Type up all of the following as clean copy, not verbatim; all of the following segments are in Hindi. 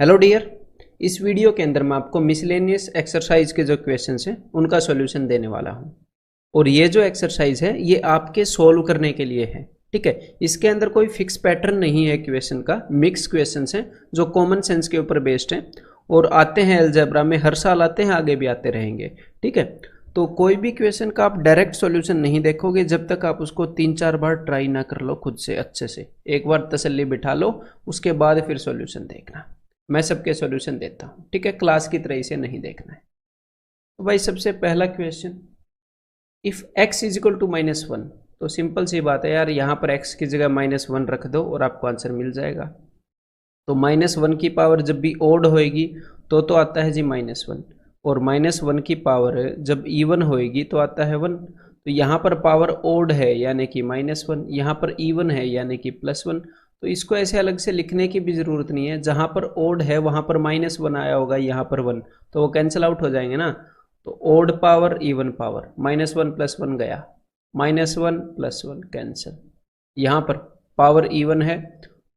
हेलो डियर, इस वीडियो के अंदर मैं आपको मिसलेनियस एक्सरसाइज के जो क्वेश्चंस हैं उनका सॉल्यूशन देने वाला हूं। और ये जो एक्सरसाइज है ये आपके सोल्व करने के लिए है। ठीक है, इसके अंदर कोई फिक्स पैटर्न नहीं है क्वेश्चन का, मिक्स क्वेश्चंस हैं जो कॉमन सेंस के ऊपर बेस्ड हैं और आते हैं अलजेब्रा में, हर साल आते हैं, आगे भी आते रहेंगे। ठीक है, तो कोई भी क्वेश्चन का आप डायरेक्ट सॉल्यूशन नहीं देखोगे जब तक आप उसको 3-4 बार ट्राई ना कर लो खुद से अच्छे से। एक बार तसल्ली बिठा लो, उसके बाद फिर सॉल्यूशन देखना। मैं सबके सॉल्यूशन देता हूँ, ठीक है, क्लास की तरह इसे नहीं देखना है। तो भाई सबसे पहला question, if x is equal to -1, तो सिंपल सी बात है यार, यहाँ पर x की जगह -1 रख दो और आपको आंसर मिल जाएगा। तो -1 की पावर जब भी ओड होएगी तो आता है जी -1, और -1 की पावर जब इवन होएगी तो आता है 1। तो यहाँ पर पावर ओड है यानी कि -1, यहाँ पर इवन है यानी कि +1। तो इसको ऐसे अलग से लिखने की भी ज़रूरत नहीं है, जहाँ पर ओड है वहाँ पर -1 आया होगा, यहाँ पर 1, तो वो कैंसिल आउट हो जाएंगे ना। तो ओड पावर इवन पावर, -1 + 1 गया, -1 + 1 कैंसिल। यहाँ पर पावर इवन है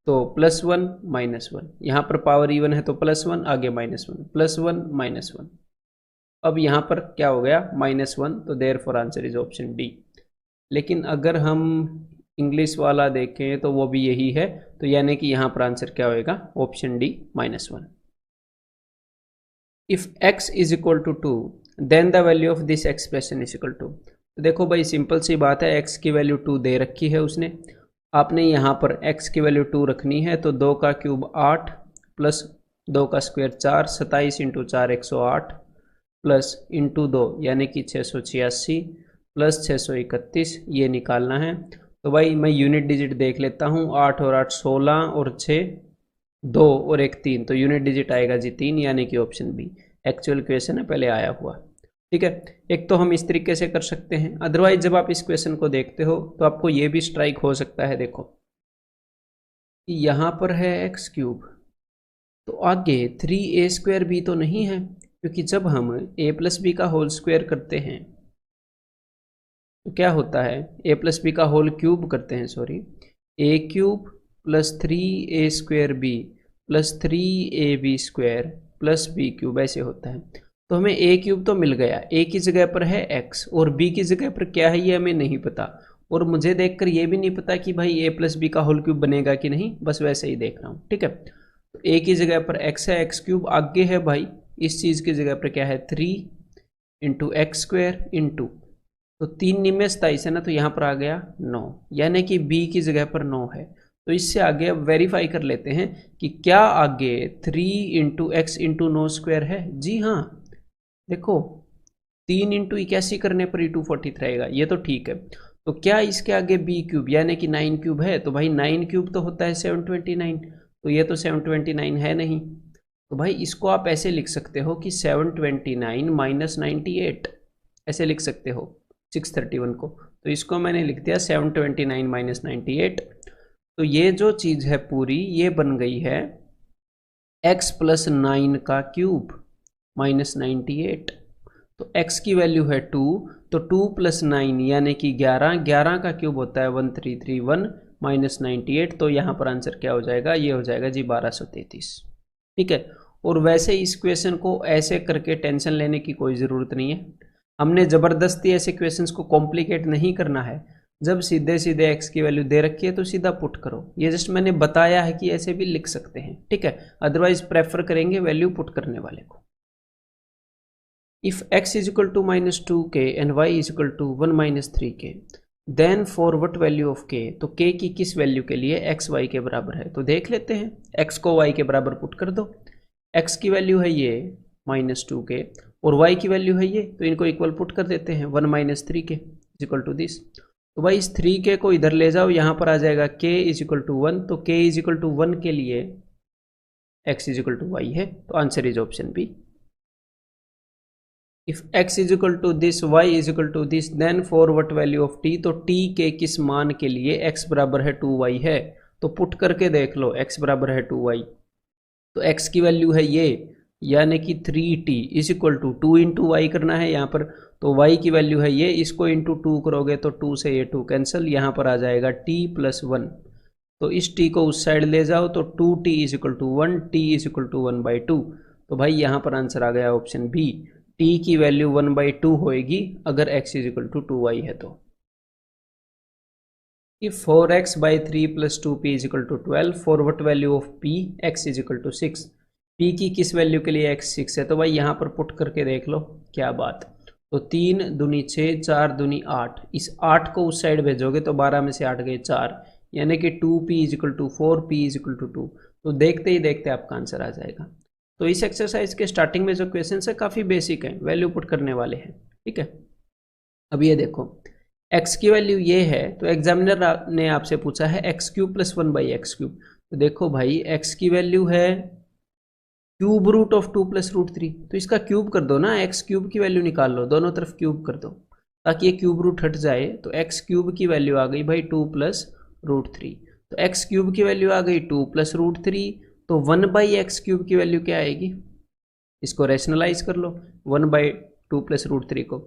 तो +1 -1, यहाँ पर पावर इवन है तो +1, आगे -1, +1 -1। अब यहाँ पर क्या हो गया -1, तो therefore answer is option D. लेकिन अगर हम इंग्लिश वाला देखें तो वो भी यही है, तो यानी कि यहाँ पर आंसर क्या होएगा, option D -1। If x is equal to 2 then the value of this expression is equal to. तो देखो भाई सिंपल सी बात है, x की वैल्यू 2 दे रखी है उसने, आपने यहाँ पर x की वैल्यू 2 रखनी है, तो 2 का क्यूब 8 प्लस 2 का स्क्वायर 4, 27 × 4 108 प्लस इंटू 2 यानी कि 686 प्लस 631, ये निकालना है। तो भाई मैं यूनिट डिजिट देख लेता हूँ, 8 और 8 16 और 6 2 और 1 3, तो यूनिट डिजिट आएगा जी 3, यानी कि ऑप्शन बी एक्चुअल क्वेश्चन है पहले आया हुआ। ठीक है, एक तो हम इस तरीके से कर सकते हैं, अदरवाइज जब आप इस क्वेश्चन को देखते हो तो आपको ये भी स्ट्राइक हो सकता है। देखो यहाँ पर है x3, तो आगे 3a² भी तो नहीं है, क्योंकि जब हम a + b का होल स्क्वायर करते हैं तो क्या होता है, a + b का होल क्यूब करते हैं, sorry, a³ + 3a² + 3ab² + b³ ऐसे होता है। तो हमें a³ तो मिल गया, a की जगह पर है x और b की जगह पर क्या है ये हमें नहीं पता, और मुझे देखकर ये भी नहीं पता कि भाई a + b का होल क्यूब बनेगा कि नहीं, बस वैसे ही देख रहा हूँ। ठीक है, तो a की जगह पर x है, x³ आगे है भाई, इस चीज़ की जगह पर क्या है 3 × x² तो 3 निमे 27 है ना, तो यहाँ पर आ गया 9, यानी कि b की जगह पर 9 है। तो इससे आगे अब वेरीफाई कर लेते हैं कि क्या आगे 3 × x × 9² है। जी हाँ, देखो 3 × 81 करने पर ही 240 रहेगा, ये तो ठीक है। तो क्या इसके आगे b³ यानी कि 9³ है, तो भाई 9³ तो होता है 729, तो ये तो 729 है नहीं। तो भाई इसको आप ऐसे लिख सकते हो कि 729 - 98 ऐसे लिख सकते हो 631 को। तो इसको मैंने लिख दिया 729 - 98। तो ये जो चीज़ है पूरी ये बन गई है x + 9 का क्यूब -98। तो x की वैल्यू है 2, तो 2 + 9 यानी कि 11, 11 का क्यूब होता है 1331 - 98। तो यहाँ पर आंसर क्या हो जाएगा, ये हो जाएगा जी 1233। ठीक है, और वैसे इस क्वेश्चन को ऐसे करके टेंशन लेने की कोई ज़रूरत नहीं है, हमने ज़बरदस्ती ऐसे क्वेश्चंस को कॉम्प्लिकेट नहीं करना है। जब सीधे सीधे x की वैल्यू दे रखी है तो सीधा पुट करो, ये जस्ट मैंने बताया है कि ऐसे भी लिख सकते हैं। ठीक है, अदरवाइज प्रेफर करेंगे वैल्यू पुट करने वाले को। If x is equal to -2k and y is equal to 1 - 3k then for what value of k, तो k की किस वैल्यू के लिए x y के बराबर है। तो देख लेते हैं, x को y के बराबर पुट कर दो, x की वैल्यू है ये -2k और y की वैल्यू है ये, तो इनको इक्वल पुट कर देते हैं, 1 - 3k is equal to this. तो भाई इस 3k को इधर ले जाओ, यहाँ पर आ जाएगा k इज इक्वल टू 1, तो k इज इक्वल टू 1 के लिए x is equal to y है, तो answer is option B. If x is equal to this, y is equal to this, then for what value of t, तो t के किस मान के लिए x बराबर है 2y है। तो पुट करके देख लो, x बराबर है 2y, तो x की वैल्यू है ये, यानी कि 3t is equal to 2 × y करना है यहाँ पर, तो y की वैल्यू है ये, इसको इंटू 2 करोगे तो 2 से ये 2 कैंसिल, यहाँ पर आ जाएगा t + 1 तो इस t को उस साइड ले जाओ तो 2t is equal to 1, t is equal to 1/2। तो भाई यहाँ पर आंसर आ गया ऑप्शन बी, t की वैल्यू 1/2 होएगी अगर x is equal to 2y है तो। If 4x by 3 plus 2p is equal to 12, for what value of p x is equal to 6? p की किस वैल्यू के लिए x 6 है? तो भाई यहाँ पर पुट करके देख लो क्या बात। तो 3 दूनी 6, 4 दूनी 8, इस 8 को उस साइड भेजोगे तो 12 में से 8 गए 4, यानी कि 2p is equal to 4, p is equal to 2। तो देखते ही देखते आपका आंसर आ जाएगा। तो इस एक्सरसाइज के स्टार्टिंग में जो क्वेश्चन है काफ़ी बेसिक है, वैल्यू पुट करने वाले हैं, ठीक है। अब ये देखो x की वैल्यू ये है, तो एग्जामिनर ने आपसे पूछा है एक्स क्यूब प्लस 1/x³। तो देखो भाई x की वैल्यू है cube root of 2 plus root 3, तो इसका क्यूब कर दो ना, एक्स क्यूब की वैल्यू निकाल लो, दोनों तरफ क्यूब कर दो ताकि ये क्यूब रूट हट जाए। तो एक्स क्यूब की वैल्यू आ गई भाई 2 प्लस रूट 3, तो एक्स क्यूब की वैल्यू आ गई 2 प्लस रूट 3, तो 1/x³ की वैल्यू क्या आएगी? इसको रैशनलाइज कर लो 1/2 प्लस रूट 3 को,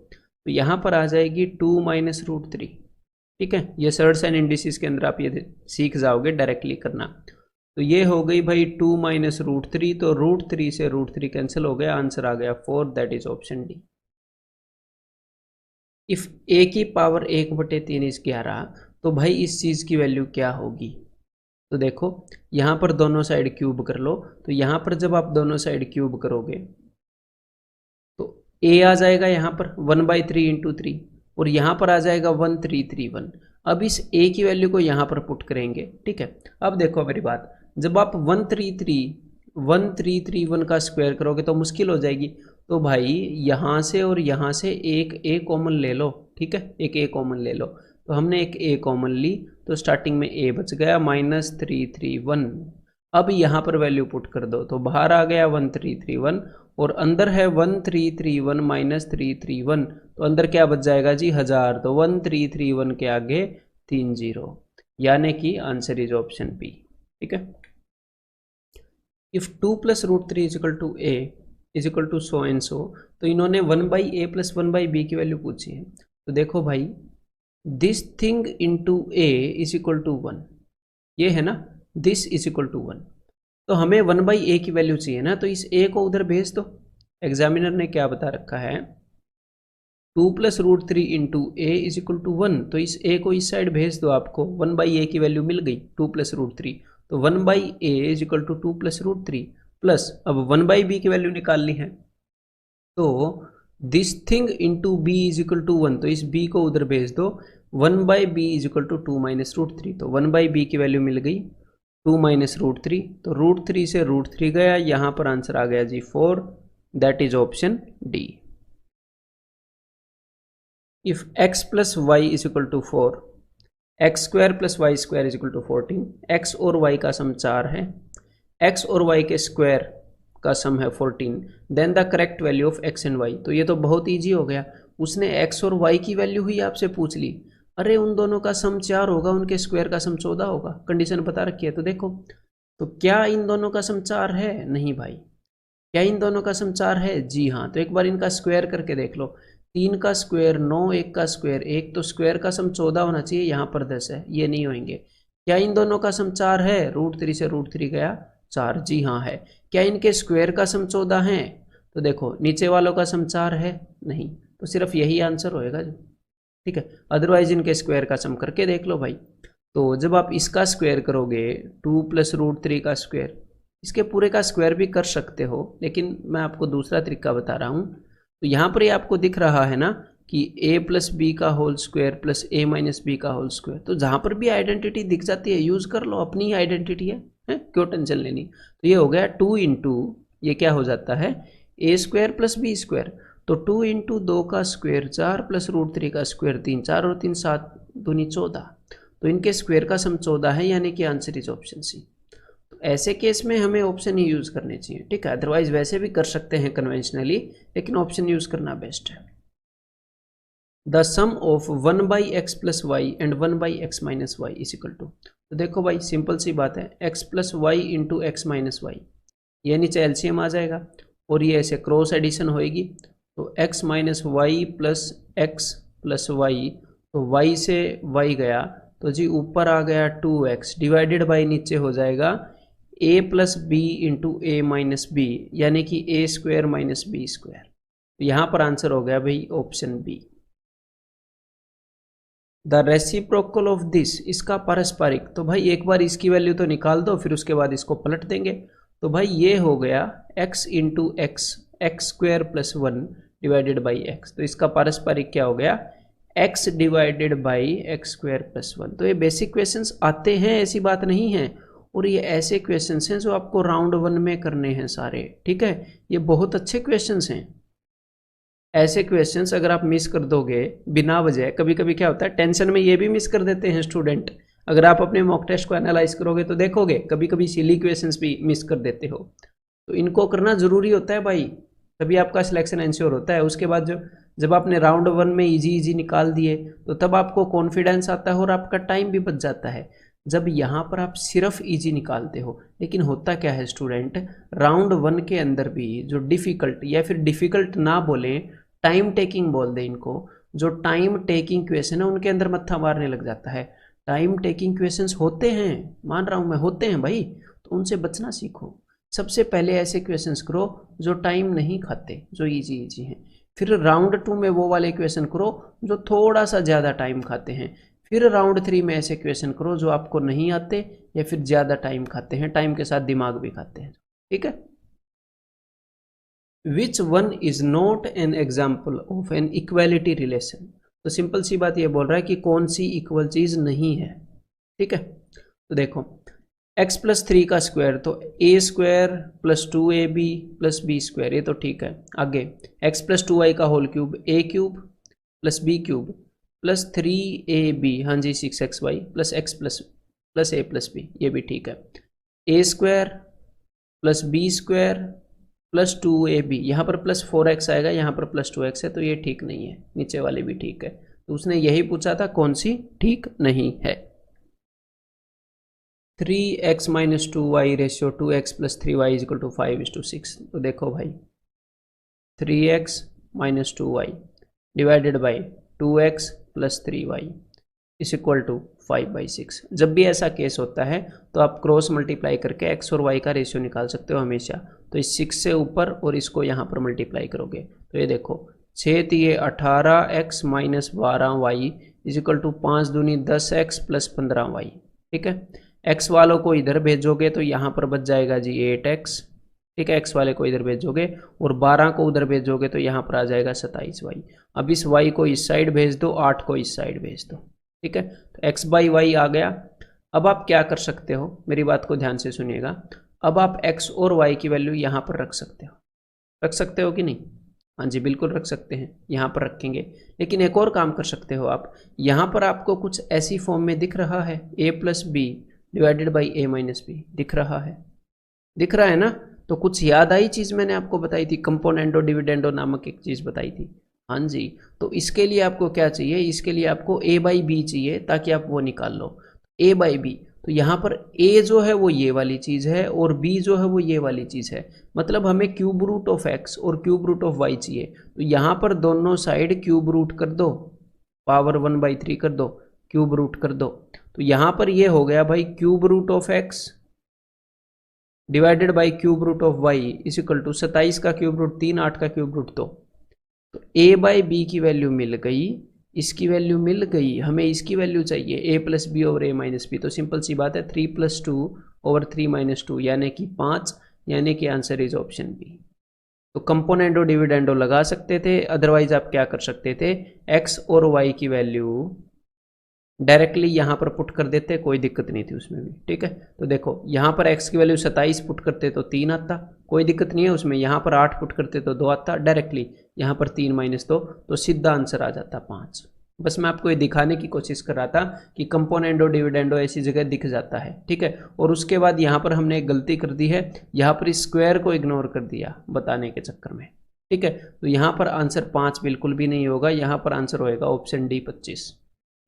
तो यहाँ पर आ जाएगी 2 माइनस रूट 3, ठीक है। ये सर्ड्स एंड इंडिसेस के अंदर आप ये सीख जाओगे डायरेक्टली करना। तो ये हो गई भाई 2 माइनस रूट 3, तो रूट 3 से रूट 3 कैंसिल हो गया, आंसर आ गया 4, that is option D. If a की पावर 1/3 इज 11, तो भाई इस चीज़ की वैल्यू क्या होगी? तो देखो यहाँ पर दोनों साइड क्यूब कर लो, तो यहाँ पर जब आप दोनों साइड क्यूब करोगे तो a आ जाएगा यहाँ पर 1/3 इंटू 3, और यहाँ पर आ जाएगा 1331। अब इस a की वैल्यू को यहाँ पर पुट करेंगे, ठीक है। अब देखो मेरी बात, जब आप 1331 का स्क्वायर करोगे तो मुश्किल हो जाएगी, तो भाई यहाँ से और यहाँ से एक a कॉमन ले लो, ठीक है, एक a कॉमन ले लो। तो हमने एक a कॉमन ली, तो स्टार्टिंग में a बच गया -331। अब यहाँ पर वैल्यू पुट कर दो, तो बाहर आ गया 1331, और अंदर है 1331 माइनस 331, तो अंदर क्या बच जाएगा जी 1000, तो 1331 के आगे 3 0, यानी कि आंसर इज ऑप्शन बी, ठीक है। If 2 plus root 3 is equal to a is equal to so and so, तो इन्होंने 1/a प्लस 1/b की वैल्यू पूछी है। तो देखो भाई this thing into a is equal to 1, ये है ना, दिस इज इक्वल टू 1, तो हमें 1/a की वैल्यू चाहिए ना, तो इस a को उधर भेज दो। एग्जामिनर ने क्या बता रखा है, 2 plus root 3 into a is equal to 1, तो इस a को इस साइड भेज दो, आपको 1/a की वैल्यू मिल गई 2 प्लस रूट 3, तो 1/a is equal to 2 plus root 3 plus, अब 1/b की वैल्यू निकालनी है, तो this thing into b is equal to 1, तो इस b को उधर भेज दो, 1/b is equal to 2 minus root 3, तो 1/b की वैल्यू मिल गई 2 माइनस रूट 3, तो रूट 3 से रूट 3 गया, यहाँ पर आंसर आ गया जी 4, that is option D. If x plus y is equal to 4, x square plus y square is equal to 14, x और y का सम 4 है, x और y के स्क्वायर का सम है 14, then the correct value of x and y। तो ये तो बहुत ईजी हो गया, उसने x और y की वैल्यू ही आपसे पूछ ली, अरे उन दोनों का सम 4 होगा, उनके स्क्वायर का सम 14 होगा, कंडीशन बता रखी है। तो देखो, तो क्या इन दोनों का सम 4 है? नहीं भाई। क्या इन दोनों का सम 4 है? जी हाँ। तो एक बार इनका स्क्वायर करके देख लो, 3 का स्क्वायर 9, 1 का स्क्वायर 1, तो स्क्वायर का सम 14 होना चाहिए, यहाँ पर 10 है, ये नहीं होंगे। क्या इन दोनों का सम 4 है? रूट 3 से रूट 3 गया 4, जी हाँ है। क्या इनके स्क्वायर का सम 14 है? तो देखो नीचे वालों का सम 4 है, नहीं, तो सिर्फ यही आंसर होएगा जो, ठीक है। अदरवाइज इनके स्क्वायर का सम करके देख लो भाई। तो जब आप इसका स्क्वायर करोगे 2 प्लस रूट 3 का स्क्वायर, इसके पूरे का स्क्वायर भी कर सकते हो, लेकिन मैं आपको दूसरा तरीका बता रहा हूँ। तो यहाँ पर ये आपको दिख रहा है ना कि a प्लस बी का whole square plus a minus b का होल स्क्वायर, तो जहाँ पर भी आइडेंटिटी दिख जाती है यूज़ कर लो, अपनी ही आइडेंटिटी है, क्यों टेंशन लेनी। तो ये हो गया 2 इंटू, ये क्या हो जाता है a square plus b square, तो 2 इंटू 2 का स्क्वायर 4 प्लस रूट 3 का स्क्वायर 3, 4 और 3 7 दूनी 14, तो इनके स्क्वायर का सम 14 है, यानी कि आंसर इज ऑप्शन सी। तो ऐसे केस में हमें ऑप्शन ही यूज़ करने चाहिए, ठीक है। अदरवाइज वैसे भी कर सकते हैं कन्वेंशनली, लेकिन ऑप्शन यूज़ करना बेस्ट है। The sum of 1/x plus y and 1/x minus y is equal to, तो देखो भाई सिंपल सी बात है, x plus y into x minus y, ये नीचे एलसीएम आ जाएगा और ये ऐसे क्रॉस एडिशन होएगी, तो x minus y plus x plus y, तो y से y गया, तो जी ऊपर आ गया 2x डिवाइडेड बाई नीचे हो जाएगा a plus b into a minus b, यानी कि a square minus b square. तो यहाँ पर आंसर हो गया भाई option B. The reciprocal of this, इसका पारस्परिक, तो भाई एक बार इसकी वैल्यू तो निकाल दो, फिर उसके बाद इसको पलट देंगे। तो भाई ये हो गया x into x, x square plus 1 divided by x. तो इसका पारस्परिक क्या हो गया, x divided by x square plus 1। तो ये बेसिक क्वेश्चंस आते हैं, ऐसी बात नहीं है, और ये ऐसे क्वेश्चंस हैं जो आपको राउंड 1 में करने हैं सारे, ठीक है। ये बहुत अच्छे क्वेश्चंस हैं। ऐसे क्वेश्चंस अगर आप मिस कर दोगे बिना वजह, कभी कभी क्या होता है टेंशन में ये भी मिस कर देते हैं स्टूडेंट, अगर आप अपने मॉक टेस्ट को एनालाइज करोगे तो देखोगे कभी कभी सिली क्वेश्चंस भी मिस कर देते हो। तो इनको करना जरूरी होता है भाई, तभी आपका सिलेक्शन इंश्योर होता है। उसके बाद जब आपने राउंड 1 में इजी निकाल दिए तो तब आपको कॉन्फिडेंस आता है और आपका टाइम भी बच जाता है। जब यहाँ पर आप सिर्फ इजी निकालते हो, लेकिन होता क्या है स्टूडेंट, राउंड 1 के अंदर भी जो डिफिकल्ट, या फिर डिफिकल्ट ना बोले टाइम टेकिंग बोल दे इनको, जो टाइम टेकिंग क्वेश्चन है उनके अंदर मत्था मारने लग जाता है। टाइम टेकिंग क्वेश्चंस होते हैं, मान रहा हूं मैं, होते हैं भाई, तो उनसे बचना सीखो। सबसे पहले ऐसे क्वेश्चंस करो जो टाइम नहीं खाते, जो इजी हैं। फिर राउंड 2 में वो वाले क्वेश्चन करो जो थोड़ा सा ज़्यादा टाइम खाते हैं। फिर राउंड 3 में ऐसे क्वेश्चन करो जो आपको नहीं आते या फिर ज़्यादा टाइम खाते हैं, टाइम के साथ दिमाग भी खाते हैं, ठीक है। Which one is not an example of an equality relation. तो सिंपल सी बात ये बोल रहा है कि कौन सी इक्वल चीज नहीं है, ठीक है। तो देखो x प्लस 3 का स्क्वायर, तो a square plus 2ab plus b square, ये तो ठीक है। आगे x प्लस 2y का whole cube, a cube plus b cube plus 3ab, हाँ जी 6xy plus x plus a plus b, ये भी ठीक है। a square plus b square plus 2ab, यहाँ पर प्लस 4x आएगा, यहाँ पर प्लस 2x है, तो ये ठीक नहीं है। नीचे वाली भी ठीक है, तो उसने यही पूछा था कौन सी ठीक नहीं है। 3x minus 2y ratio 2x plus 3y is equal to 5:6। तो देखो भाई 3x minus 2y divided by 2x plus 3y is equal to 5/6। जब भी ऐसा केस होता है तो आप क्रॉस मल्टीप्लाई करके x और y का रेशियो निकाल सकते हो हमेशा। तो इस 6 से ऊपर और इसको यहाँ पर मल्टीप्लाई करोगे तो ये देखो 6 तिये 18x minus 12y is equal to 5 दूनी 10x प्लस 15y, ठीक है। x वालों को इधर भेजोगे तो यहाँ पर बच जाएगा जी 8x, ठीक है। x वाले को इधर भेजोगे और 12 को उधर भेजोगे तो यहाँ पर आ जाएगा 27y। अब इस y को इस साइड भेज दो, 8 को इस साइड भेज दो, ठीक है। तो x बाई वाई आ गया। अब आप क्या कर सकते हो, मेरी बात को ध्यान से सुनिएगा। अब आप x और y की वैल्यू यहाँ पर रख सकते हो कि नहीं? हाँ जी बिल्कुल रख सकते हैं, यहाँ पर रखेंगे। लेकिन एक और काम कर सकते हो आप, यहाँ पर आपको कुछ ऐसी फॉर्म में दिख रहा है a plus b divided by a minus b, दिख रहा है ना। तो कुछ याद आई चीज़ मैंने आपको बताई थी, कंपोनेंडो डिविडेंडो नामक एक चीज़ बताई थी, हाँ जी। तो इसके लिए आपको क्या चाहिए, इसके लिए आपको a बाई बी चाहिए ताकि आप वो निकाल लो। a बाई बी, तो यहाँ पर a जो है वो ये वाली चीज़ है और b जो है वो ये वाली चीज़ है। मतलब हमें क्यूब रूट ऑफ x और क्यूब रूट ऑफ y चाहिए। तो यहाँ पर दोनों साइड क्यूब रूट कर दो, पावर 1/3 कर दो, क्यूब रूट कर दो। तो यहाँ पर ये हो गया भाई cube root of x divided by cube root of y is equal to 27 का क्यूब रूट 3, 8 का क्यूब रूट 2। तो a बाई बी की वैल्यू मिल गई, इसकी वैल्यू मिल गई, हमें इसकी वैल्यू चाहिए a plus b over a minus b. तो सिंपल सी बात है 3 + 2 ओवर 3 - 2 यानी कि 5, यानी कि आंसर इज ऑप्शन बी। तो कंपोनेंडो डिविडेंडो लगा सकते थे, अदरवाइज आप क्या कर सकते थे, x और y की वैल्यू डायरेक्टली यहाँ पर पुट कर देते, कोई दिक्कत नहीं थी उसमें भी, ठीक है। तो देखो यहाँ पर x की वैल्यू 27 पुट करते तो 3 आता, कोई दिक्कत नहीं है उसमें। यहाँ पर 8 पुट करते तो 2 आता डायरेक्टली, यहाँ पर 3 - 2 तो सीधा आंसर आ जाता 5। बस मैं आपको ये दिखाने की कोशिश कर रहा था कि कंपोनेंडो डिविडेंडो ऐसी जगह दिख जाता है, ठीक है। और उसके बाद यहाँ पर हमने एक गलती कर दी है, यहाँ पर इस स्क्वायर को इग्नोर कर दिया बताने के चक्कर में, ठीक है। तो यहाँ पर आंसर 5 बिल्कुल भी नहीं होगा, यहाँ पर आंसर होएगा ऑप्शन डी 25।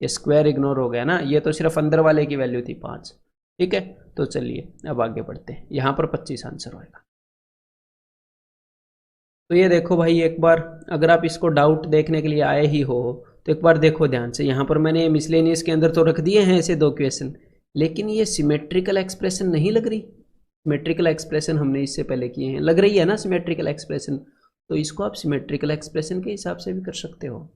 ये स्क्वायर इग्नोर हो गया ना, ये तो सिर्फ अंदर वाले की वैल्यू थी 5, ठीक है। तो चलिए अब आगे बढ़ते हैं, यहाँ पर 25 आंसर होएगा। तो ये देखो भाई, एक बार अगर आप इसको डाउट देखने के लिए आए ही हो तो एक बार देखो ध्यान से, यहाँ पर मैंने मिसलेनियस के अंदर तो रख दिए हैं ऐसे दो क्वेश्चन, लेकिन ये सिमेट्रिकल एक्सप्रेशन नहीं लग रही। सिमेट्रिकल एक्सप्रेशन हमने इससे पहले किए हैं, लग रही है ना सिमेट्रिकल एक्सप्रेशन, तो इसको आप सिमेट्रिकल एक्सप्रेशन के हिसाब से भी कर सकते हो।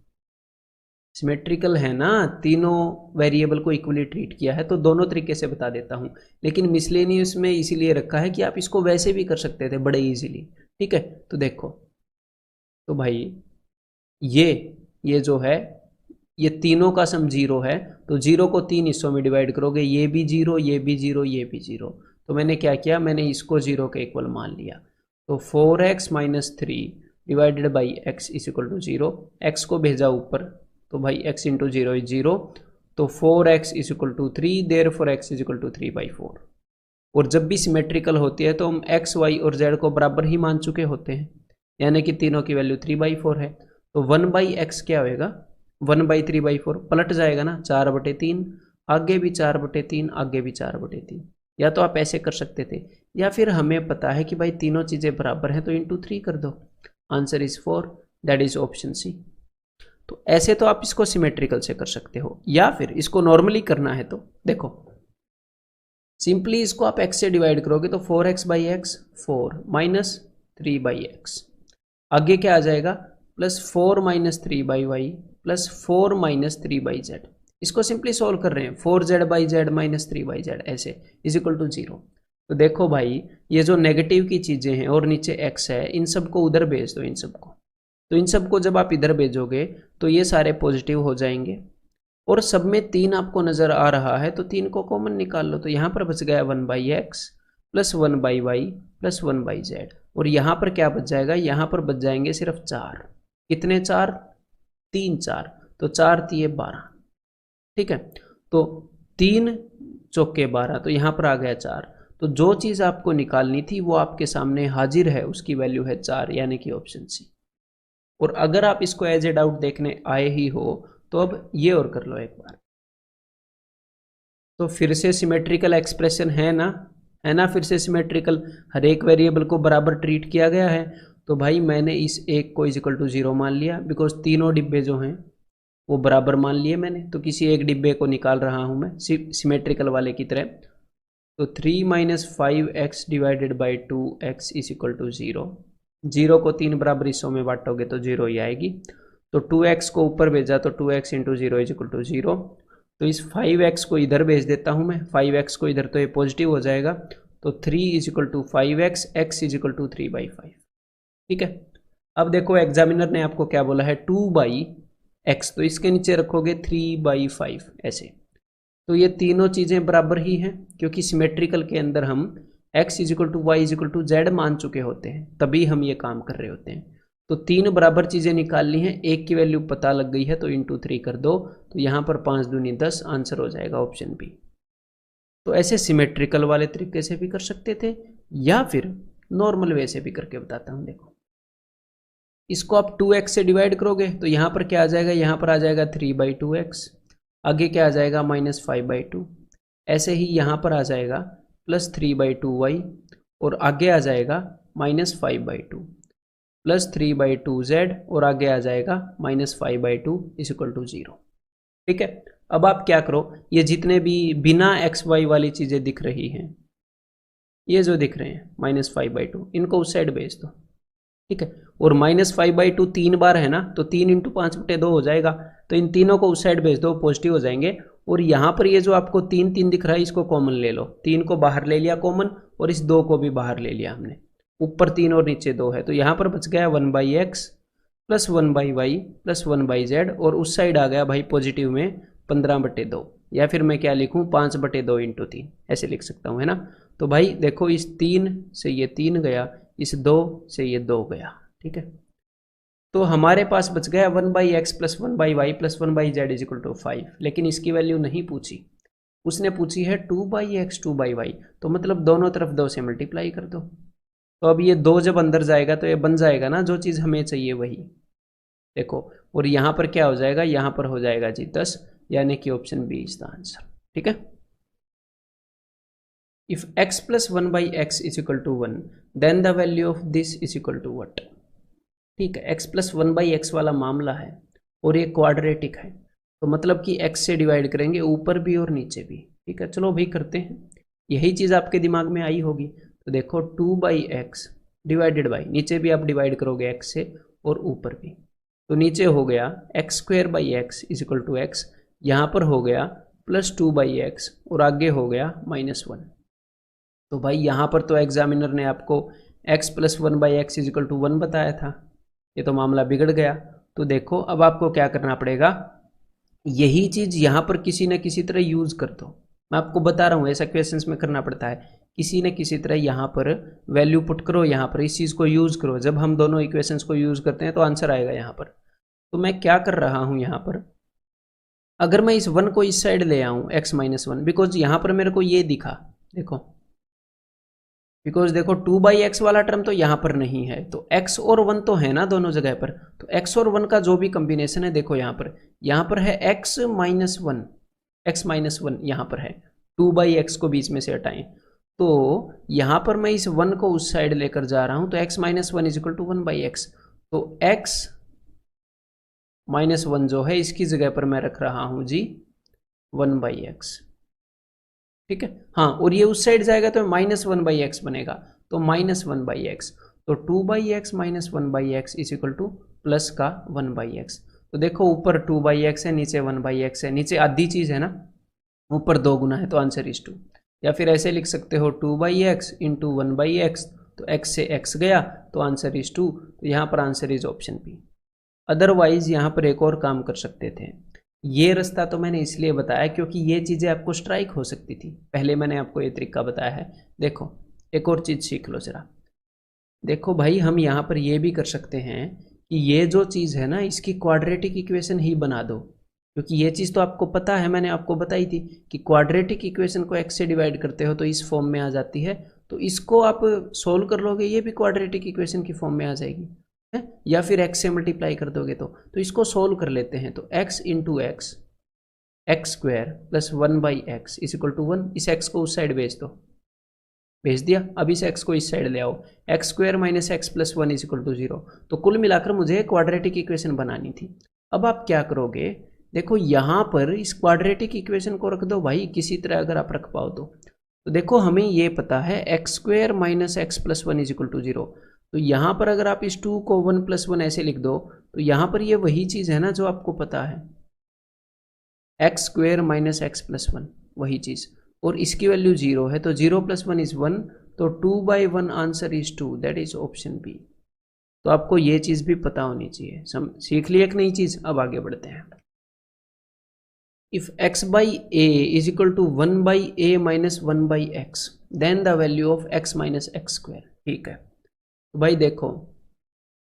सिमेट्रिकल है ना, तीनों वेरिएबल को इक्वली ट्रीट किया है, तो दोनों तरीके से बता देता हूँ, लेकिन मिसलेनियस में इसीलिए रखा है कि आप इसको वैसे भी कर सकते थे बड़े इजीली। ठीक है, तो देखो, तो भाई ये जो है, ये तीनों का सम 0 है, तो 0 को 3 हिस्सों में डिवाइड करोगे, ये भी 0, ये भी 0, ये भी 0, तो मैंने क्या किया, मैंने इसको 0 के इक्वल मान लिया। तो 4x minus 3 divided by x is equal to 0, x को भेजा ऊपर, तो भाई x इंटू 0 इज 0, तो 4x is equal to 3, therefore x is equal to 3/4। और जब भी सिमेट्रिकल होती है तो हम x, y और z को बराबर ही मान चुके होते हैं, यानी कि तीनों की वैल्यू 3/4 है, तो 1/x क्या होएगा, 1/3/4, पलट जाएगा ना, 4/3, आगे भी 4/3, आगे भी 4/3। या तो आप ऐसे कर सकते थे, या फिर हमें पता है कि भाई तीनों चीज़ें बराबर हैं तो इंटू 3 कर दो, answer is 4, that is option C. तो ऐसे तो आप इसको सिमेट्रिकल से कर सकते हो, या फिर इसको नॉर्मली करना है तो देखो, सिंपली इसको आप x से डिवाइड करोगे तो 4x/x 4 माइनस 3/x, आगे क्या आ जाएगा, plus 4 minus 3/y plus 4 minus 3/z। इसको सिंपली सॉल्व कर रहे हैं, 4z/z माइनस 3/z ऐसे इज इक्वल टू 0। तो देखो भाई, ये जो नेगेटिव की चीज़ें हैं और नीचे x है, इन सबको उधर भेज दो, इन सबको, तो इन सबको जब आप इधर भेजोगे तो ये सारे पॉजिटिव हो जाएंगे, और सब में 3 आपको नज़र आ रहा है, तो 3 को कॉमन निकाल लो, तो यहाँ पर बच गया 1/x plus 1/y plus 1/z, और यहाँ पर क्या बच जाएगा, यहाँ पर बच जाएंगे सिर्फ 4। कितने 4, 3 4, तो 4 3 12। ठीक है, तो 3 चौके 12, तो यहाँ पर आ गया 4। तो जो चीज़ आपको निकालनी थी वो आपके सामने हाजिर है, उसकी वैल्यू है 4, यानी कि ऑप्शन सी। और अगर आप इसको एज ए डाउट देखने आए ही हो तो अब ये और कर लो एक बार, तो फिर से सिमेट्रिकल एक्सप्रेशन है ना, फिर से सिमेट्रिकल, हर एक वेरिएबल को बराबर ट्रीट किया गया है। तो भाई मैंने इस एक को इजिकल टू 0 मान लिया, बिकॉज तीनों डिब्बे जो हैं वो बराबर मान लिए मैंने, तो किसी एक डिब्बे को निकाल रहा हूँ मैं सिमेट्रिकल वाले की तरह। तो 3 minus 5x divided by 2x is equal to 0, 0 को 3 बराबर हिस्सों में बांटोगे तो 0 ही आएगी, तो 2x को ऊपर भेजा तो 2x into 0 is equal to 0, तो इस 5x को इधर भेज देता हूँ मैं, 5x को इधर, तो ये पॉजिटिव हो जाएगा, तो 3 is equal to 5x, x is equal to 3/5। ठीक है, अब देखो एग्जामिनर ने आपको क्या बोला है, 2/x, तो इसके नीचे रखोगे 3/5 ऐसे, तो ये तीनों चीज़ें बराबर ही हैं, क्योंकि सिमेट्रिकल के अंदर हम x is equal to y is equal to z मान चुके होते हैं, तभी हम ये काम कर रहे होते हैं। तो 3 बराबर चीज़ें निकाल ली हैं, एक की वैल्यू पता लग गई है, तो इंटू 3 कर दो, तो यहाँ पर 5 दूनी 10, आंसर हो जाएगा ऑप्शन बी। तो ऐसे सिमेट्रिकल वाले तरीके से भी कर सकते थे, या फिर नॉर्मल वे से भी करके बताता हूँ। देखो, इसको आप 2x से डिवाइड करोगे तो यहाँ पर क्या आ जाएगा, यहाँ पर आ जाएगा 3/2x, आगे क्या आ जाएगा -5/2, ऐसे ही यहाँ पर आ जाएगा प्लस 3/2y, और आगे आ जाएगा -5/2 प्लस 3/2z, और आगे आ जाएगा -5/2 इज इक्वल टू 0। ठीक है, अब आप क्या करो, ये जितने भी बिना xy वाली चीज़ें दिख रही हैं, ये जो दिख रहे हैं -5/2, इनको उस साइड भेज दो। ठीक है, और -5/2 3 बार है ना, तो 3 इंटू 5/2 हो जाएगा, तो इन तीनों को उस साइड भेज दो, पॉजिटिव हो जाएंगे। और यहाँ पर ये जो आपको 3 3 दिख रहा है, इसको कॉमन ले लो, 3 को बाहर ले लिया कॉमन, और इस 2 को भी बाहर ले लिया हमने, ऊपर 3 और नीचे 2 है, तो यहाँ पर बच गया 1/x plus 1/y plus 1/z, और उस साइड आ गया भाई पॉजिटिव में 15/2, या फिर मैं क्या लिखूँ 5/2 इंटू 3, ऐसे लिख सकता हूँ, है ना। तो भाई देखो, इस 3 से ये 3 गया, इस 2 से ये 2 गया। ठीक है, तो हमारे पास बच गया 1/x plus 1/y plus 1/z is equal to 5, लेकिन इसकी वैल्यू नहीं पूछी, उसने पूछी है 2/x 2/y, तो मतलब दोनों तरफ 2 से मल्टीप्लाई कर दो। तो अब ये 2 जब अंदर जाएगा तो ये बन जाएगा ना जो चीज़ हमें चाहिए वही। देखो, और यहाँ पर क्या हो जाएगा, यहाँ पर हो जाएगा जी 10, यानी कि option B is the answer. ठीक है, if x plus 1/x is equal to 1, then the value of this is equal to what। ठीक है, x plus 1/x वाला मामला है, और ये क्वाड्रेटिक है, तो मतलब कि x से डिवाइड करेंगे ऊपर भी और नीचे भी। ठीक है, चलो भाई करते हैं। यही चीज़ आपके दिमाग में आई होगी। तो देखो 2/x डिवाइडेड बाई, नीचे भी आप डिवाइड करोगे x से और ऊपर भी, तो नीचे हो गया x² is equal to x, यहाँ पर हो गया +2/x और आगे हो गया -1। तो भाई यहाँ पर तो एग्जामिनर ने आपको x + 1/x is equal to 1 बताया था, ये तो मामला बिगड़ गया। तो देखो अब आपको क्या करना पड़ेगा, यही चीज़ यहाँ पर किसी न किसी तरह यूज़ कर दो। मैं आपको बता रहा हूँ ऐसा क्वेश्चंस में करना पड़ता है, किसी न किसी तरह यहाँ पर वैल्यू पुट करो, यहाँ पर इस चीज़ को यूज़ करो। जब हम दोनों इक्वेशंस को यूज़ करते हैं तो आंसर आएगा यहाँ पर। तो मैं क्या कर रहा हूँ यहाँ पर, अगर मैं इस 1 को इस साइड ले आऊँ x - 1, बिकॉज यहाँ पर मेरे को ये दिखा, देखो बिकॉज देखो 2/x वाला टर्म तो यहाँ पर नहीं है, तो x और 1 तो है ना दोनों जगह पर, तो x और 1 का जो भी कॉम्बिनेशन है, देखो यहाँ पर है x - 1 यहाँ पर है, 2/x को बीच में से हटाएं, तो यहाँ पर मैं इस 1 को उस साइड लेकर जा रहा हूँ, तो x - 1 is equal to 1/x, तो x - 1 जो है इसकी जगह पर मैं रख रहा हूँ जी 1/x। ठीक है, हाँ, और ये उस साइड जाएगा तो -1/x बनेगा, तो -1/x, तो 2/x - 1/x is equal two plus का 1/x। तो देखो ऊपर 2/x है, नीचे 1/x है, नीचे आधी चीज़ है ना, ऊपर 2 गुना है, तो आंसर इज 2। या फिर ऐसे लिख सकते हो 2/x इंटू 1/x, तो x से x गया तो आंसर इज 2, तो यहाँ पर answer is option B. Otherwise यहाँ पर एक और काम कर सकते थे, ये रास्ता तो मैंने इसलिए बताया क्योंकि ये चीज़ें आपको स्ट्राइक हो सकती थी, पहले मैंने आपको ये तरीका बताया है। देखो एक और चीज़ सीख लो ज़रा, देखो भाई हम यहाँ पर ये भी कर सकते हैं कि ये जो चीज़ है ना इसकी क्वाड्रेटिक इक्वेशन ही बना दो, क्योंकि ये चीज़ तो आपको पता है, मैंने आपको बताई थी कि क्वाड्रेटिक इक्वेशन को x से डिवाइड करते हो तो इस फॉर्म में आ जाती है, तो इसको आप सोल्व कर लोगे, ये भी क्वाड्रेटिक इक्वेशन की फॉर्म में आ जाएगी है, या फिर x से मल्टीप्लाई कर दोगे तो इसको सोल्व कर लेते हैं। तो x into x x² + 1/x is equal to 1, इस x को उस साइड भेज दो, भेज दिया। अब इस x को इस साइड ले आओ, x² - x + 1 is equal to 0। तो कुल मिलाकर मुझे क्वाड्रेटिक इक्वेशन बनानी थी। अब आप क्या करोगे, देखो यहाँ पर इस क्वाड्रेटिक इक्वेशन को रख दो भाई, किसी तरह अगर आप रख पाओ तो देखो हमें ये पता है x² - x + 1 is equal to 0, तो यहाँ पर अगर आप इस 2 को 1 + 1 ऐसे लिख दो तो यहाँ पर ये वही चीज़ है ना जो आपको पता है, x² - x + 1 वही चीज़, और इसकी वैल्यू 0 है, तो 0 + 1 इज 1, तो 2/1 answer is 2, that is option B. तो आपको ये चीज़ भी पता होनी चाहिए। सीख ली एक नई चीज़, अब आगे बढ़ते हैं। If x/a is equal to 1/a - 1/x then the value of x - x²। ठीक है, तो भाई देखो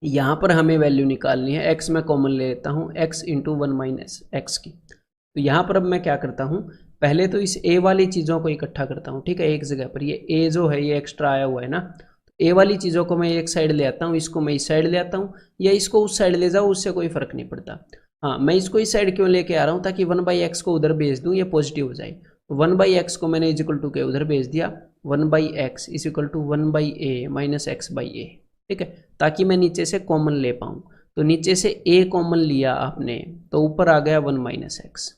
यहाँ पर हमें वैल्यू निकालनी है, x में कॉमन ले लेता हूँ, x इंटू 1 - x की। तो यहाँ पर अब मैं क्या करता हूँ, पहले तो इस a वाली चीज़ों को इकट्ठा करता हूँ। ठीक है, एक जगह पर ये a जो है ये एक्स्ट्रा आया हुआ है ना, तो a वाली चीज़ों को मैं एक साइड ले आता हूँ, इसको मैं इस साइड ले आता हूँ, या इसको उस साइड ले जाऊँ, उससे कोई फ़र्क नहीं पड़ता। हाँ, मैं इसको इस साइड क्यों लेके आ रहा हूँ, ताकि 1/x को उधर भेज दूँ, ये पॉजिटिव हो जाए। 1/x को मैंने इज इक्वल टू के उधर भेज दिया, 1/x is equal to 1/a - x/a। ठीक है, ताकि मैं नीचे से कॉमन ले पाऊँ। तो नीचे से a कॉमन लिया आपने, तो ऊपर आ गया 1 - x।